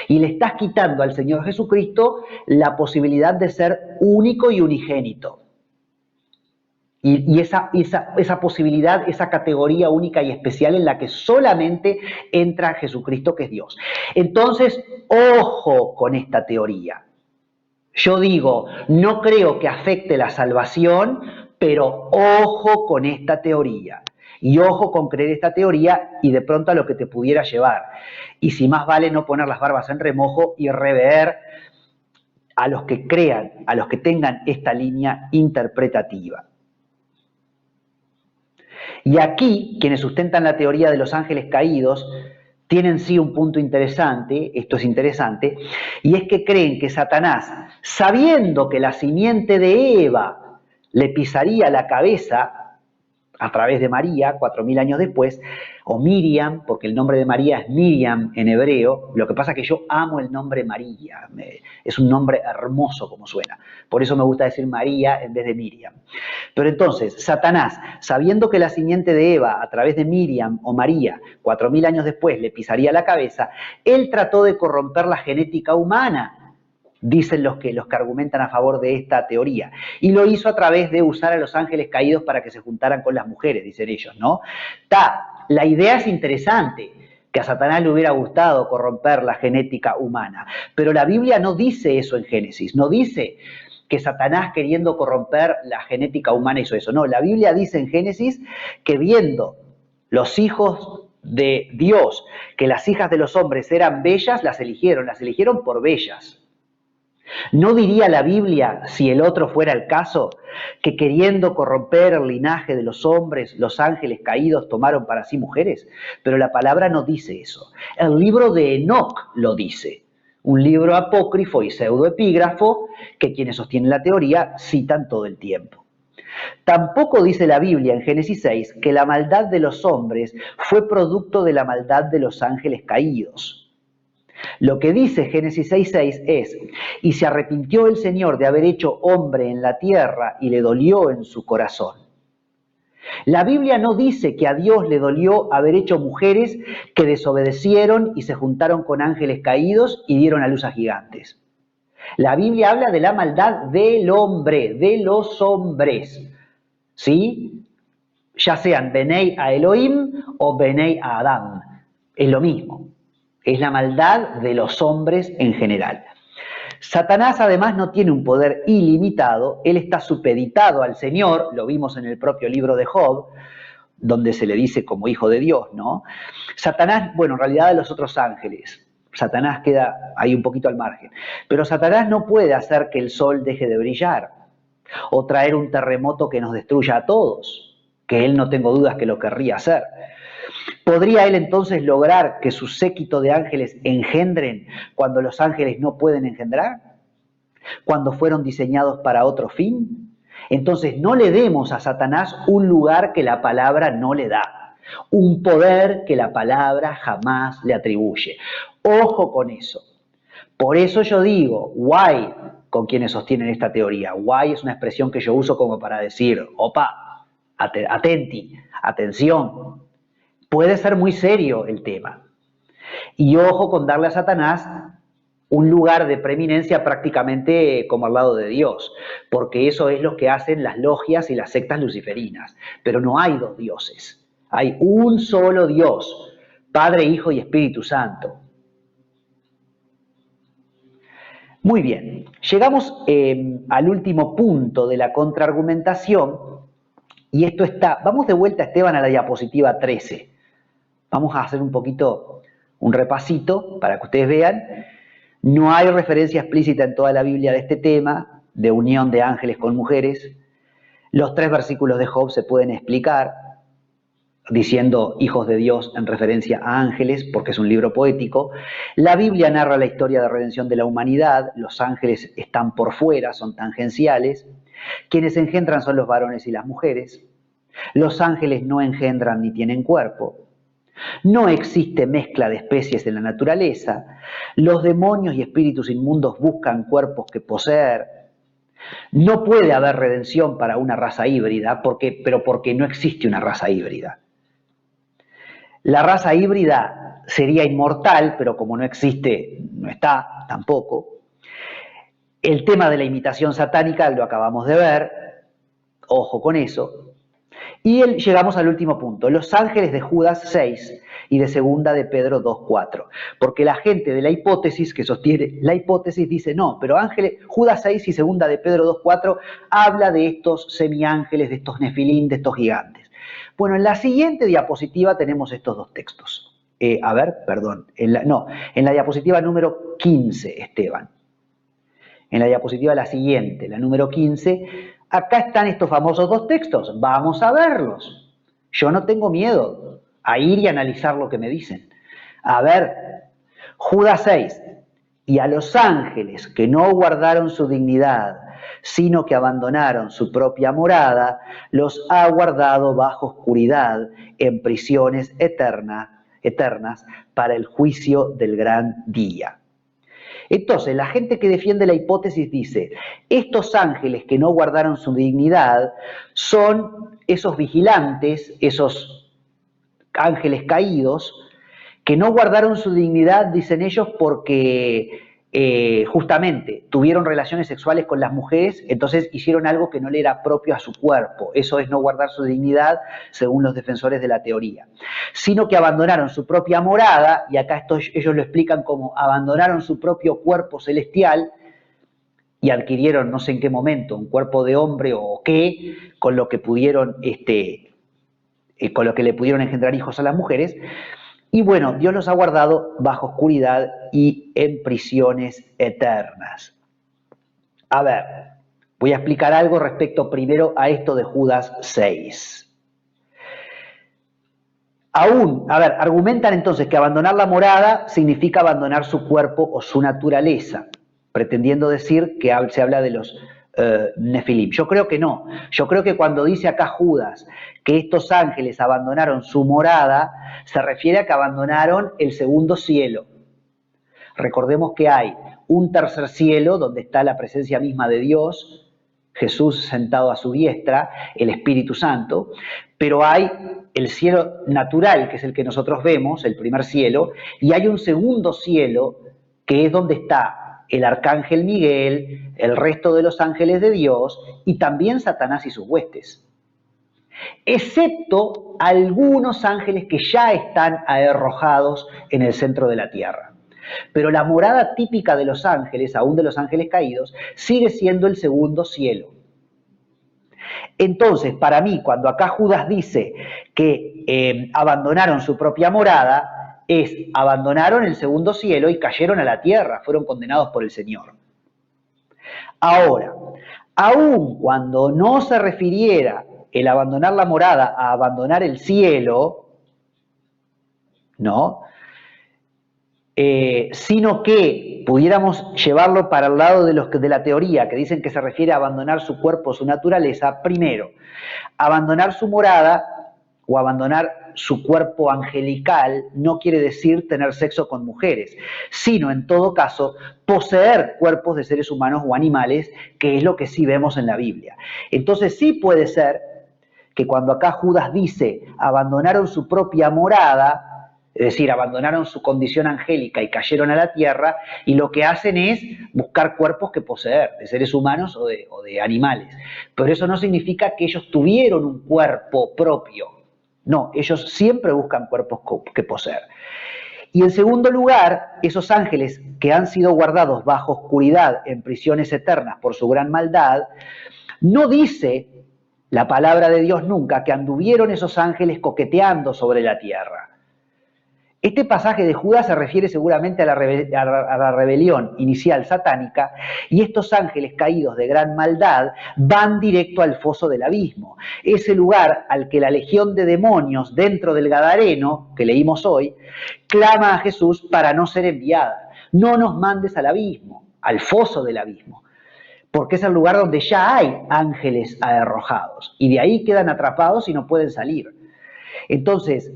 Y le estás quitando al Señor Jesucristo la posibilidad de ser único y unigénito. Y esa posibilidad, esa categoría única y especial en la que solamente entra Jesucristo, que es Dios. Entonces, ojo con esta teoría. Yo digo, no creo que afecte la salvación, pero ojo con esta teoría. Y ojo con creer esta teoría y de pronto a lo que te pudiera llevar. Y si más vale no poner las barbas en remojo y rever a los que crean, a los que tengan esta línea interpretativa. Y aquí, quienes sustentan la teoría de los ángeles caídos, tienen sí un punto interesante, esto es interesante, y es que creen que Satanás, sabiendo que la simiente de Eva le pisaría la cabeza a través de María, 4000 años después, o Miriam, porque el nombre de María es Miriam en hebreo, lo que pasa es que yo amo el nombre María, es un nombre hermoso como suena, por eso me gusta decir María en vez de Miriam. Pero entonces, Satanás, sabiendo que la simiente de Eva a través de Miriam o María, 4000 años después, le pisaría la cabeza, él trató de corromper la genética humana, dicen los que argumentan a favor de esta teoría. Y lo hizo a través de usar a los ángeles caídos para que se juntaran con las mujeres, dicen ellos, ¿no? La idea es interesante, que a Satanás le hubiera gustado corromper la genética humana, pero la Biblia no dice eso en Génesis, no dice que Satanás queriendo corromper la genética humana hizo eso. No, la Biblia dice en Génesis que viendo los hijos de Dios, que las hijas de los hombres eran bellas, las eligieron por bellas. ¿No diría la Biblia, si el otro fuera el caso, que queriendo corromper el linaje de los hombres, los ángeles caídos tomaron para sí mujeres? Pero la palabra no dice eso. El libro de Enoc lo dice, un libro apócrifo y pseudoepígrafo que quienes sostienen la teoría citan todo el tiempo. Tampoco dice la Biblia en Génesis 6 que la maldad de los hombres fue producto de la maldad de los ángeles caídos. Lo que dice Génesis 6:6 es, y se arrepintió el Señor de haber hecho hombre en la tierra y le dolió en su corazón. La Biblia no dice que a Dios le dolió haber hecho mujeres que desobedecieron y se juntaron con ángeles caídos y dieron a luz a gigantes. La Biblia habla de la maldad del hombre, de los hombres, ¿sí? Ya sean Benei a Elohim o Benei a Adán, es lo mismo. Es la maldad de los hombres en general. Satanás además no tiene un poder ilimitado, él está supeditado al Señor, lo vimos en el propio libro de Job, donde se le dice como hijo de Dios, ¿no? Satanás, bueno, en realidad de los otros ángeles, Satanás queda ahí un poquito al margen, pero Satanás no puede hacer que el sol deje de brillar o traer un terremoto que nos destruya a todos, que él no tengo dudas que lo querría hacer. ¿Podría él entonces lograr que su séquito de ángeles engendren cuando los ángeles no pueden engendrar? ¿Cuando fueron diseñados para otro fin? Entonces no le demos a Satanás un lugar que la palabra no le da, un poder que la palabra jamás le atribuye. Ojo con eso. Por eso yo digo, guay, con quienes sostienen esta teoría. Guay es una expresión que yo uso como para decir, opa, atenti, atención. Puede ser muy serio el tema. Y ojo con darle a Satanás un lugar de preeminencia prácticamente como al lado de Dios, porque eso es lo que hacen las logias y las sectas luciferinas. Pero no hay dos dioses, hay un solo Dios, Padre, Hijo y Espíritu Santo. Muy bien, llegamos al último punto de la contraargumentación, y esto está, vamos de vuelta, Esteban, a la diapositiva 13. Vamos a hacer un poquito, un repasito para que ustedes vean. No hay referencia explícita en toda la Biblia de este tema, de unión de ángeles con mujeres. Los 3 versículos de Job se pueden explicar diciendo hijos de Dios en referencia a ángeles, porque es un libro poético. La Biblia narra la historia de redención de la humanidad. Los ángeles están por fuera, son tangenciales. Quienes engendran son los varones y las mujeres. Los ángeles no engendran ni tienen cuerpo. No existe mezcla de especies en la naturaleza. Los demonios y espíritus inmundos buscan cuerpos que poseer. No puede haber redención para una raza híbrida, pero porque no existe una raza híbrida. La raza híbrida sería inmortal, pero como no existe, no está tampoco. El tema de la imitación satánica lo acabamos de ver, ojo con eso. Y llegamos al último punto, los ángeles de Judas 6 y de segunda de Pedro 2:4. Porque la gente de la hipótesis, que sostiene la hipótesis, dice no, pero Judas 6 y segunda de Pedro 2:4 habla de estos semiángeles, de estos nefilín, de estos gigantes. Bueno, en la siguiente diapositiva tenemos estos 2 textos. En la diapositiva número 15, Esteban. En la diapositiva la siguiente, la número 15, acá están estos famosos 2 textos. Vamos a verlos. Yo no tengo miedo a ir y analizar lo que me dicen. A ver, Judas 6. Y a los ángeles que no guardaron su dignidad, sino que abandonaron su propia morada, los ha guardado bajo oscuridad en prisiones eternas para el juicio del gran día. Entonces, la gente que defiende la hipótesis dice, estos ángeles que no guardaron su dignidad son esos vigilantes, esos ángeles caídos, que no guardaron su dignidad, dicen ellos, porque justamente tuvieron relaciones sexuales con las mujeres, entonces hicieron algo que no le era propio a su cuerpo. Eso es no guardar su dignidad, según los defensores de la teoría. Sino que abandonaron su propia morada, y acá ellos lo explican como abandonaron su propio cuerpo celestial y adquirieron, no sé en qué momento, un cuerpo de hombre o qué, con lo que pudieron, con lo que le pudieron engendrar hijos a las mujeres. Y bueno, Dios los ha guardado bajo oscuridad y en prisiones eternas. A ver, voy a explicar algo respecto primero a esto de Judas 6. Argumentan entonces que abandonar la morada significa abandonar su cuerpo o su naturaleza, pretendiendo decir que se habla de los Nefilim. Yo creo que no. Yo creo que cuando dice acá Judas que estos ángeles abandonaron su morada, se refiere a que abandonaron el segundo cielo. Recordemos que hay un tercer cielo donde está la presencia misma de Dios, Jesús sentado a su diestra, el Espíritu Santo, pero hay el cielo natural, que es el que nosotros vemos, el primer cielo, y hay un segundo cielo que es donde está el arcángel Miguel, el resto de los ángeles de Dios y también Satanás y sus huestes. Excepto algunos ángeles que ya están arrojados en el centro de la tierra. Pero la morada típica de los ángeles, aún de los ángeles caídos, sigue siendo el segundo cielo. Entonces, para mí, cuando acá Judas dice que abandonaron su propia morada, abandonaron el segundo cielo y cayeron a la tierra, fueron condenados por el Señor. Ahora, aun cuando no se refiriera el abandonar la morada a abandonar el cielo, ¿no? Sino que pudiéramos llevarlo para el lado de la teoría, que dicen que se refiere a abandonar su cuerpo, su naturaleza. Primero, abandonar su morada o abandonar su cuerpo angelical no quiere decir tener sexo con mujeres, sino en todo caso poseer cuerpos de seres humanos o animales, que es lo que sí vemos en la Biblia. Entonces sí puede ser que cuando acá Judas dice abandonaron su propia morada, Es decir, abandonaron su condición angélica y cayeron a la tierra, y lo que hacen es buscar cuerpos que poseer, de seres humanos o de animales. Pero eso no significa que ellos tuvieron un cuerpo propio. No, ellos siempre buscan cuerpos que poseer. Y en segundo lugar, esos ángeles que han sido guardados bajo oscuridad en prisiones eternas por su gran maldad, no dice la palabra de Dios nunca que anduvieron esos ángeles coqueteando sobre la tierra. Este pasaje de Judas se refiere seguramente a la rebelión inicial satánica, y estos ángeles caídos de gran maldad van directo al foso del abismo, ese lugar al que la legión de demonios dentro del Gadareno, que leímos hoy, clama a Jesús para no ser enviada. No nos mandes al abismo, al foso del abismo, porque es el lugar donde ya hay ángeles arrojados, y de ahí quedan atrapados y no pueden salir. Entonces,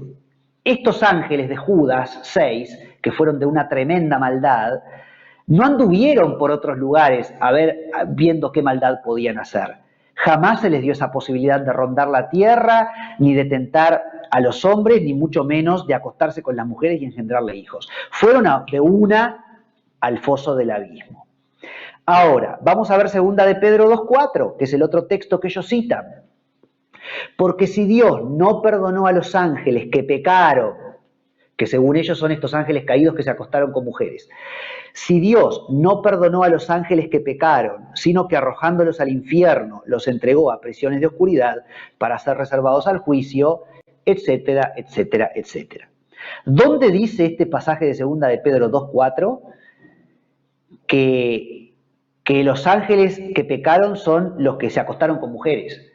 estos ángeles de Judas 6, que fueron de una tremenda maldad, no anduvieron por otros lugares viendo qué maldad podían hacer. Jamás se les dio esa posibilidad de rondar la tierra, ni de tentar a los hombres, ni mucho menos de acostarse con las mujeres y engendrarle hijos. Fueron de una al foso del abismo. Ahora, vamos a ver 2 de Pedro 2:4, que es el otro texto que ellos citan. Porque si Dios no perdonó a los ángeles que pecaron, que según ellos son estos ángeles caídos que se acostaron con mujeres, si Dios no perdonó a los ángeles que pecaron, sino que arrojándolos al infierno los entregó a prisiones de oscuridad para ser reservados al juicio, etcétera, etcétera, etcétera. ¿Dónde dice este pasaje de 2 de Pedro 2:4 que los ángeles que pecaron son los que se acostaron con mujeres?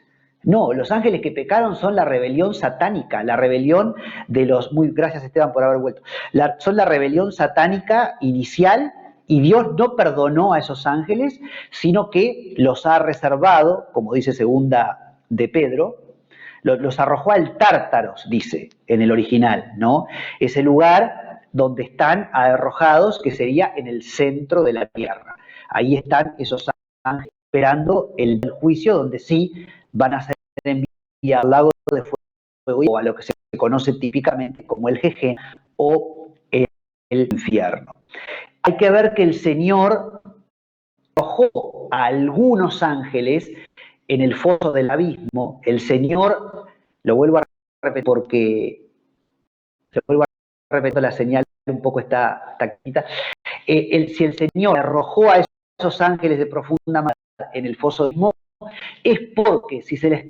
No, los ángeles que pecaron son la rebelión satánica, la rebelión de los... Gracias Esteban por haber vuelto. Son la rebelión satánica inicial, y Dios no perdonó a esos ángeles, sino que los ha reservado, como dice 2 de Pedro, los arrojó al Tártaros, dice en el original, ¿no? Ese lugar donde están arrojados, que sería en el centro de la tierra. Ahí están esos ángeles esperando el juicio, donde sí van a ser enviados al lago de fuego, o a lo que se conoce típicamente como el Jején o el infierno. Hay que ver que el Señor arrojó a algunos ángeles en el foso del abismo. El Señor, lo vuelvo a repetir porque la señal un poco está quita. Si el Señor arrojó a esos ángeles de profunda maldad en el foso del abismo, es porque si se les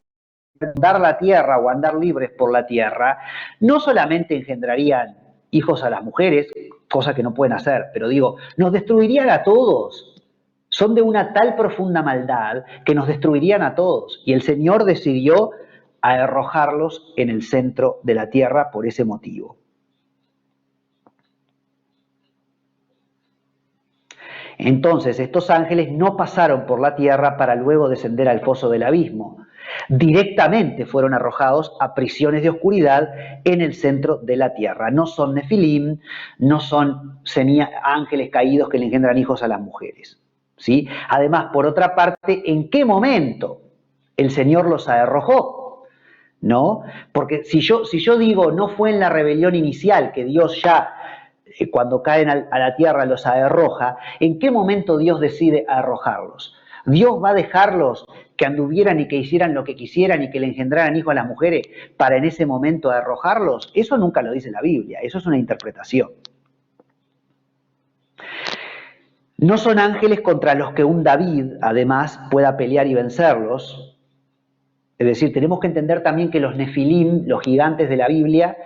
andar la tierra o andar libres por la tierra, no solamente engendrarían hijos a las mujeres, cosa que no pueden hacer, pero digo, nos destruirían a todos. Son de una tal profunda maldad que nos destruirían a todos. Y el Señor decidió arrojarlos en el centro de la tierra por ese motivo. Entonces, estos ángeles no pasaron por la tierra para luego descender al foso del abismo. Directamente fueron arrojados a prisiones de oscuridad en el centro de la tierra. No son nefilim, no son ángeles caídos que le engendran hijos a las mujeres, ¿sí? Además, por otra parte, ¿en qué momento el Señor los arrojó? ¿No? Porque si yo digo, no fue en la rebelión inicial que Dios ya, cuando caen a la tierra, los arroja, ¿en qué momento Dios decide arrojarlos? ¿Dios va a dejarlos que anduvieran y que hicieran lo que quisieran y que le engendraran hijos a las mujeres para en ese momento arrojarlos? Eso nunca lo dice la Biblia, eso es una interpretación. No son ángeles contra los que un David, además, pueda pelear y vencerlos. Es decir, tenemos que entender también que los nefilim, los gigantes de la Biblia,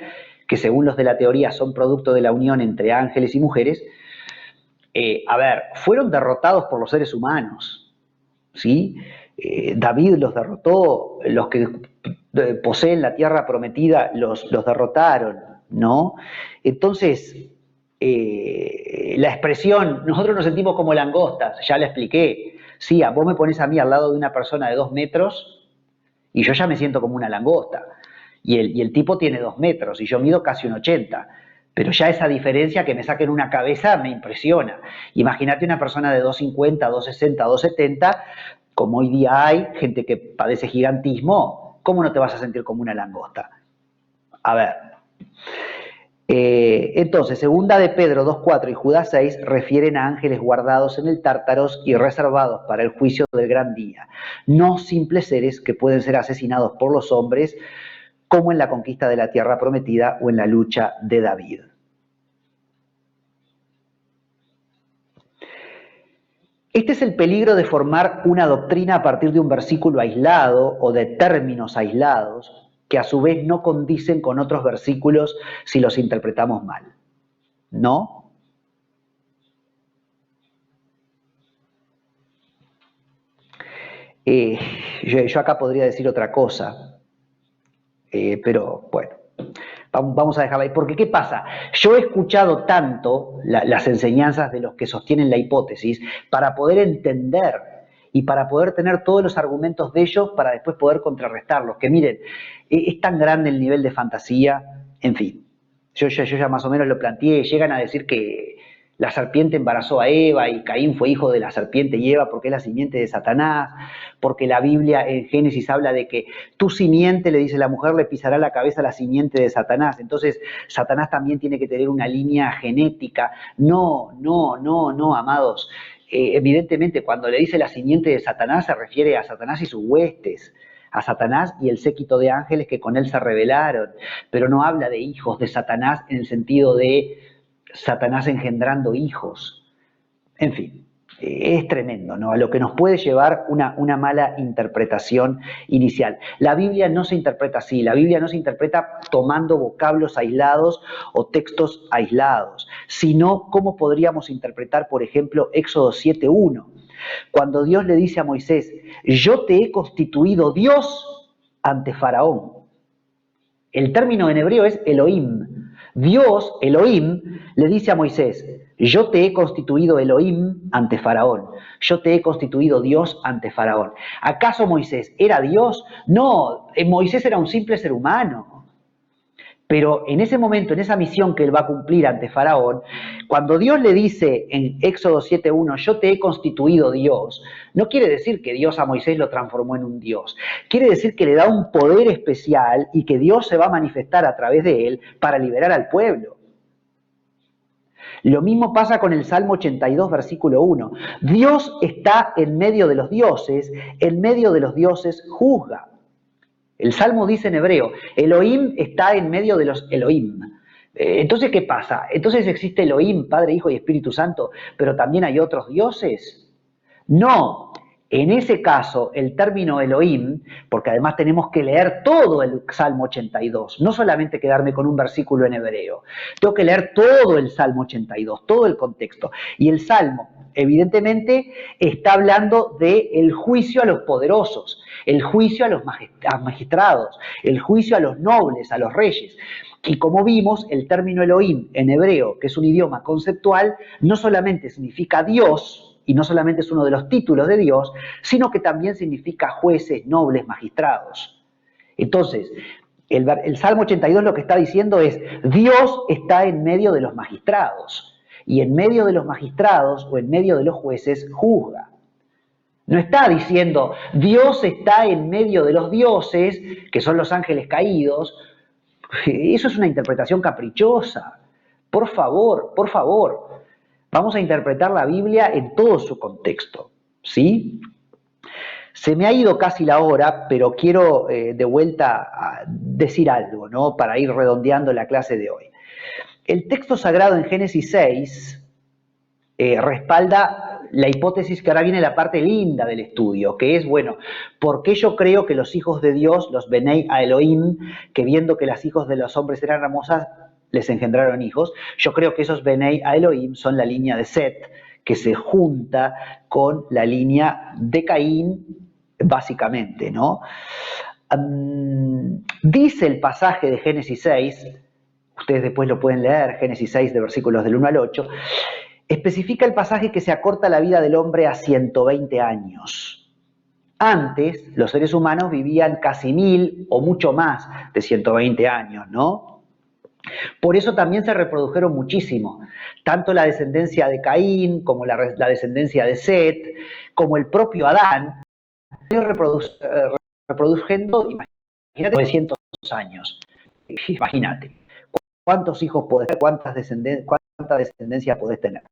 que según los de la teoría son producto de la unión entre ángeles y mujeres, fueron derrotados por los seres humanos, ¿sí? David los derrotó, los que poseen la tierra prometida los derrotaron, ¿no? Entonces, la expresión, nosotros nos sentimos como langostas, ya la expliqué. Sí, vos me pones a mí al lado de una persona de 2 metros y yo ya me siento como una langosta. Y el tipo tiene 2 metros y yo mido casi 1,80. Pero ya esa diferencia que me saquen una cabeza me impresiona. Imagínate una persona de 2,50, 2,60, 2,70, como hoy día hay gente que padece gigantismo, ¿cómo no te vas a sentir como una langosta? A ver, Entonces, segunda de Pedro 2:4 y Judas 6 refieren a ángeles guardados en el Tártaros y reservados para el juicio del gran día, no simples seres que pueden ser asesinados por los hombres, como en la conquista de la tierra prometida o en la lucha de David. Este es el peligro de formar una doctrina a partir de un versículo aislado o de términos aislados, que a su vez no condicen con otros versículos si los interpretamos mal. ¿No? Yo acá podría decir otra cosa, pero bueno, vamos a dejarla ahí. Porque ¿qué pasa? Yo he escuchado tanto las enseñanzas de los que sostienen la hipótesis para poder entender y para poder tener todos los argumentos de ellos para después poder contrarrestarlos. Que miren, es tan grande el nivel de fantasía, en fin. Yo ya más o menos lo planteé, llegan a decir que la serpiente embarazó a Eva y Caín fue hijo de la serpiente y Eva porque es la simiente de Satanás, porque la Biblia en Génesis habla de que tu simiente, le dice la mujer, le pisará la cabeza a la simiente de Satanás. Entonces, Satanás también tiene que tener una línea genética. No, amados. Evidentemente, cuando le dice la simiente de Satanás, se refiere a Satanás y sus huestes, a Satanás y el séquito de ángeles que con él se rebelaron, pero no habla de hijos de Satanás en el sentido de Satanás engendrando hijos. En fin, es tremendo, ¿no? A lo que nos puede llevar una mala interpretación inicial. La Biblia no se interpreta así, la Biblia no se interpreta tomando vocablos aislados o textos aislados, sino cómo podríamos interpretar, por ejemplo, Éxodo 7:1, cuando Dios le dice a Moisés, yo te he constituido Dios ante Faraón. El término en hebreo es Elohim. Dios, Elohim, le dice a Moisés, yo te he constituido Elohim ante Faraón, yo te he constituido Dios ante Faraón. ¿Acaso Moisés era Dios? No, Moisés era un simple ser humano. Pero en ese momento, en esa misión que él va a cumplir ante Faraón, cuando Dios le dice en Éxodo 7:1, yo te he constituido Dios, no quiere decir que Dios a Moisés lo transformó en un Dios. Quiere decir que le da un poder especial y que Dios se va a manifestar a través de él para liberar al pueblo. Lo mismo pasa con el Salmo 82, versículo 1. Dios está en medio de los dioses juzga. El Salmo dice en hebreo, Elohim está en medio de los Elohim. Entonces, ¿qué pasa? Entonces existe Elohim, Padre, Hijo y Espíritu Santo, pero también hay otros dioses. No, en ese caso el término Elohim, porque además tenemos que leer todo el Salmo 82, no solamente quedarme con un versículo en hebreo, tengo que leer todo el Salmo 82, todo el contexto. Y el Salmo, evidentemente, está hablando del juicio a los poderosos, el juicio a los magistrados, el juicio a los nobles, a los reyes. Y como vimos, el término Elohim en hebreo, que es un idioma conceptual, no solamente significa Dios, y no solamente es uno de los títulos de Dios, sino que también significa jueces, nobles, magistrados. Entonces, el Salmo 82 lo que está diciendo es, Dios está en medio de los magistrados, y en medio de los magistrados o en medio de los jueces juzga. No está diciendo, Dios está en medio de los dioses, que son los ángeles caídos. Eso es una interpretación caprichosa. Por favor, vamos a interpretar la Biblia en todo su contexto, ¿sí? Se me ha ido casi la hora, pero quiero de vuelta decir algo, ¿no? Para ir redondeando la clase de hoy. El texto sagrado en Génesis 6 respalda la hipótesis que ahora viene la parte linda del estudio, que es, bueno, ¿por qué yo creo que los hijos de Dios, los Benei a Elohim, que viendo que las hijos de los hombres eran hermosas, les engendraron hijos? Yo creo que esos Benei a Elohim son la línea de Set, que se junta con la línea de Caín, básicamente, ¿no? Dice el pasaje de Génesis 6, ustedes después lo pueden leer, Génesis 6 de versículos del 1 al 8, especifica el pasaje que se acorta la vida del hombre a 120 años. Antes, los seres humanos vivían casi 1000 o mucho más de 120 años, ¿no? Por eso también se reprodujeron muchísimo, tanto la descendencia de Caín como la descendencia de Set, como el propio Adán, reproduciendo, imagínate, 900 años. Imagínate. cuántos hijos podés tener, cuánta descendencia podés tener.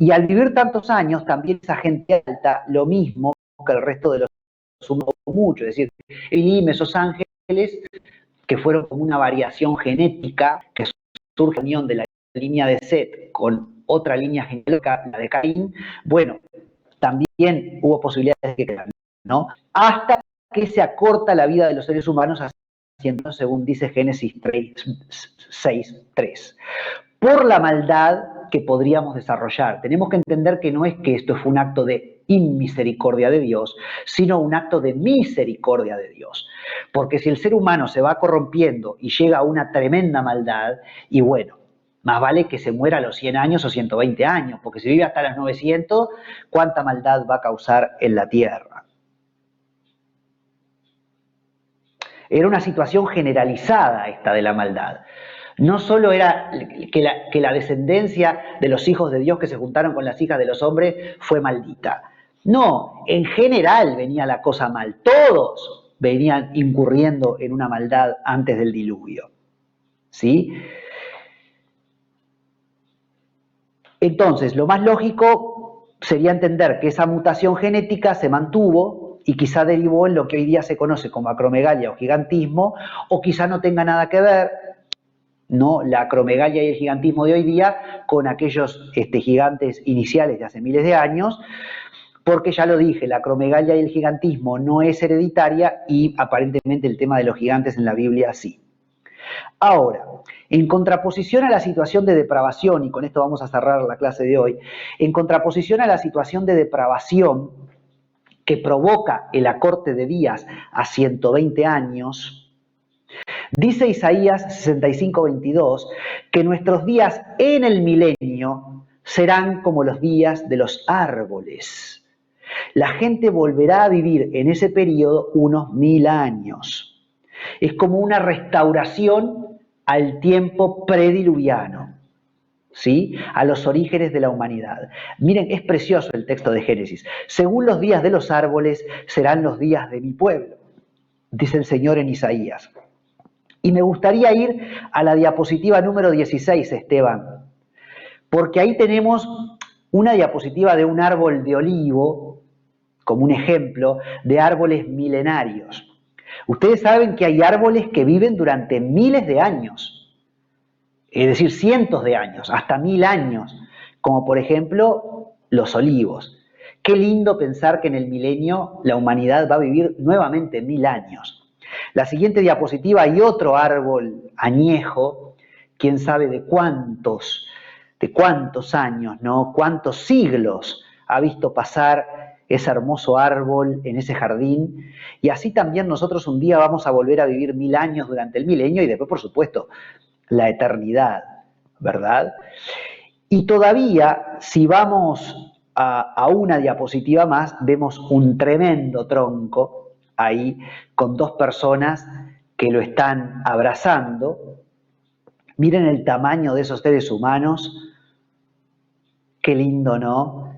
Y al vivir tantos años, también esa gente alta, lo mismo que el resto de los humanos, mucho, es decir, Elim, esos ángeles que fueron como una variación genética, que surge la unión de la línea de Set con otra línea genética, la de Caín, bueno, también hubo posibilidades de que quedaran, ¿no? Hasta que se acorta la vida de los seres humanos, según dice Génesis 6:3. Por la maldad que podríamos desarrollar. Tenemos que entender que no es que esto fue un acto de inmisericordia de Dios, sino un acto de misericordia de Dios. Porque si el ser humano se va corrompiendo y llega a una tremenda maldad, y bueno, más vale que se muera a los 100 años o 120 años, porque si vive hasta los 900, ¿cuánta maldad va a causar en la tierra? Era una situación generalizada esta de la maldad. No solo era que la descendencia de los hijos de Dios que se juntaron con las hijas de los hombres fue maldita. No, en general venía la cosa mal. Todos venían incurriendo en una maldad antes del diluvio. ¿Sí? Entonces, lo más lógico sería entender que esa mutación genética se mantuvo y quizá derivó en lo que hoy día se conoce como acromegalia o gigantismo, o quizá no tenga nada que ver, ¿no?, la acromegalia y el gigantismo de hoy día con aquellos gigantes iniciales de hace miles de años, porque ya lo dije, la acromegalia y el gigantismo no es hereditaria y aparentemente el tema de los gigantes en la Biblia sí. Ahora, en contraposición a la situación de depravación, y con esto vamos a cerrar la clase de hoy, en contraposición a la situación de depravación que provoca el acorte de días a 120 años, dice Isaías 65:22 que nuestros días en el milenio serán como los días de los árboles. La gente volverá a vivir en ese periodo unos 1000 años. Es como una restauración al tiempo prediluviano, ¿sí?, a los orígenes de la humanidad. Miren, es precioso el texto de Génesis. Según los días de los árboles serán los días de mi pueblo, dice el Señor en Isaías. Y me gustaría ir a la diapositiva número 16, Esteban, porque ahí tenemos una diapositiva de un árbol de olivo, como un ejemplo de árboles milenarios. Ustedes saben que hay árboles que viven durante miles de años, es decir, cientos de años, hasta 1000 años, como por ejemplo los olivos. Qué lindo pensar que en el milenio la humanidad va a vivir nuevamente 1000 años. La siguiente diapositiva hay otro árbol añejo, quién sabe de cuántos años, ¿no?, cuántos siglos ha visto pasar ese hermoso árbol en ese jardín, y así también nosotros un día vamos a volver a vivir 1000 años durante el milenio y después, por supuesto, la eternidad, ¿verdad? Y todavía, si vamos a una diapositiva más, vemos un tremendo tronco ahí con dos personas que lo están abrazando. Miren el tamaño de esos seres humanos. Qué lindo, ¿no?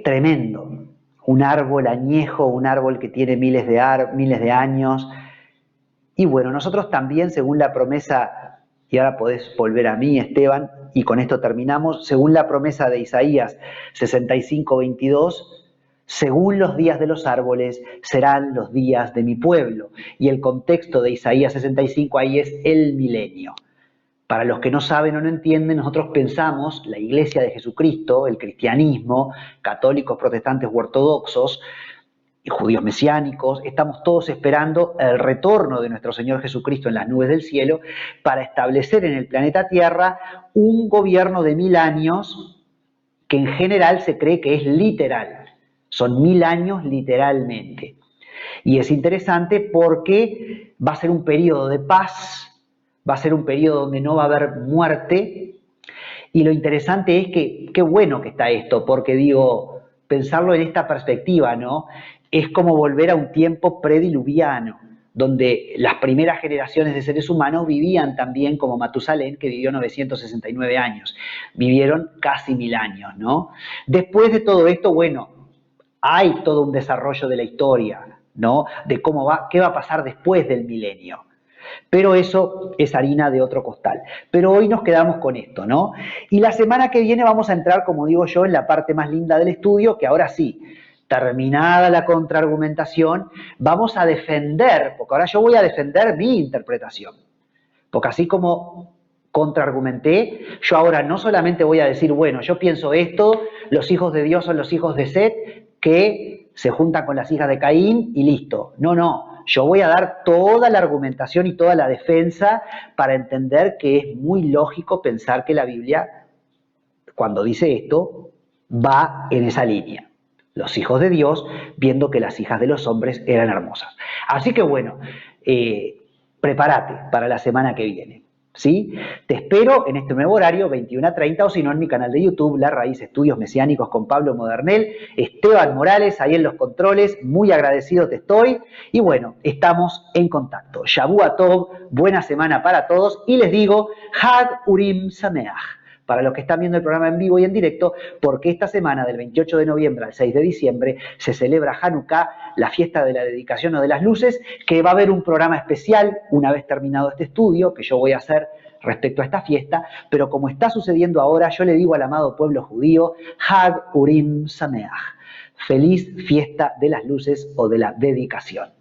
Tremendo. Un árbol añejo, un árbol que tiene miles de años. Y bueno, nosotros también, según la promesa, y ahora podés volver a mí, Esteban, y con esto terminamos, según la promesa de Isaías 65:22, según los días de los árboles serán los días de mi pueblo. Y el contexto de Isaías 65 ahí es el milenio. Para los que no saben o no entienden, nosotros pensamos, la Iglesia de Jesucristo, el cristianismo, católicos, protestantes u ortodoxos, y judíos mesiánicos, estamos todos esperando el retorno de nuestro Señor Jesucristo en las nubes del cielo para establecer en el planeta Tierra un gobierno de 1000 años que en general se cree que es literal. Son 1000 años literalmente. Y es interesante porque va a ser un periodo de paz, va a ser un periodo donde no va a haber muerte, y lo interesante es que, qué bueno que está esto, porque digo, pensarlo en esta perspectiva, ¿no?, es como volver a un tiempo prediluviano, donde las primeras generaciones de seres humanos vivían también como Matusalén, que vivió 969 años, vivieron casi 1000 años, ¿no? Después de todo esto, bueno, hay todo un desarrollo de la historia, ¿no?, de cómo va, qué va a pasar después del milenio. Pero eso es harina de otro costal. Pero hoy nos quedamos con esto, ¿no? Y la semana que viene vamos a entrar, como digo yo, en la parte más linda del estudio, que ahora sí, terminada la contraargumentación, vamos a defender, porque ahora yo voy a defender mi interpretación. Porque así como contraargumenté, yo ahora no solamente voy a decir, bueno, yo pienso esto, los hijos de Dios son los hijos de Set, que se juntan con las hijas de Caín y listo. No, no. Yo voy a dar toda la argumentación y toda la defensa para entender que es muy lógico pensar que la Biblia, cuando dice esto, va en esa línea. Los hijos de Dios viendo que las hijas de los hombres eran hermosas. Así que bueno, prepárate para la semana que viene. ¿Sí? Te espero en este nuevo horario, 21:30, o si no en mi canal de YouTube, La Raíz Estudios Mesiánicos con Pablo Modernel. Esteban Morales, ahí en los controles, muy agradecido te estoy. Y bueno, estamos en contacto. Shavua Tov, buena semana para todos. Y les digo, Hag Urim Sameach, para los que están viendo el programa en vivo y en directo, porque esta semana, del 28 de noviembre al 6 de diciembre, se celebra Hanukkah, la fiesta de la dedicación o de las luces, que va a haber un programa especial una vez terminado este estudio, que yo voy a hacer respecto a esta fiesta, pero como está sucediendo ahora, yo le digo al amado pueblo judío, Hag Urim Sameach, feliz fiesta de las luces o de la dedicación.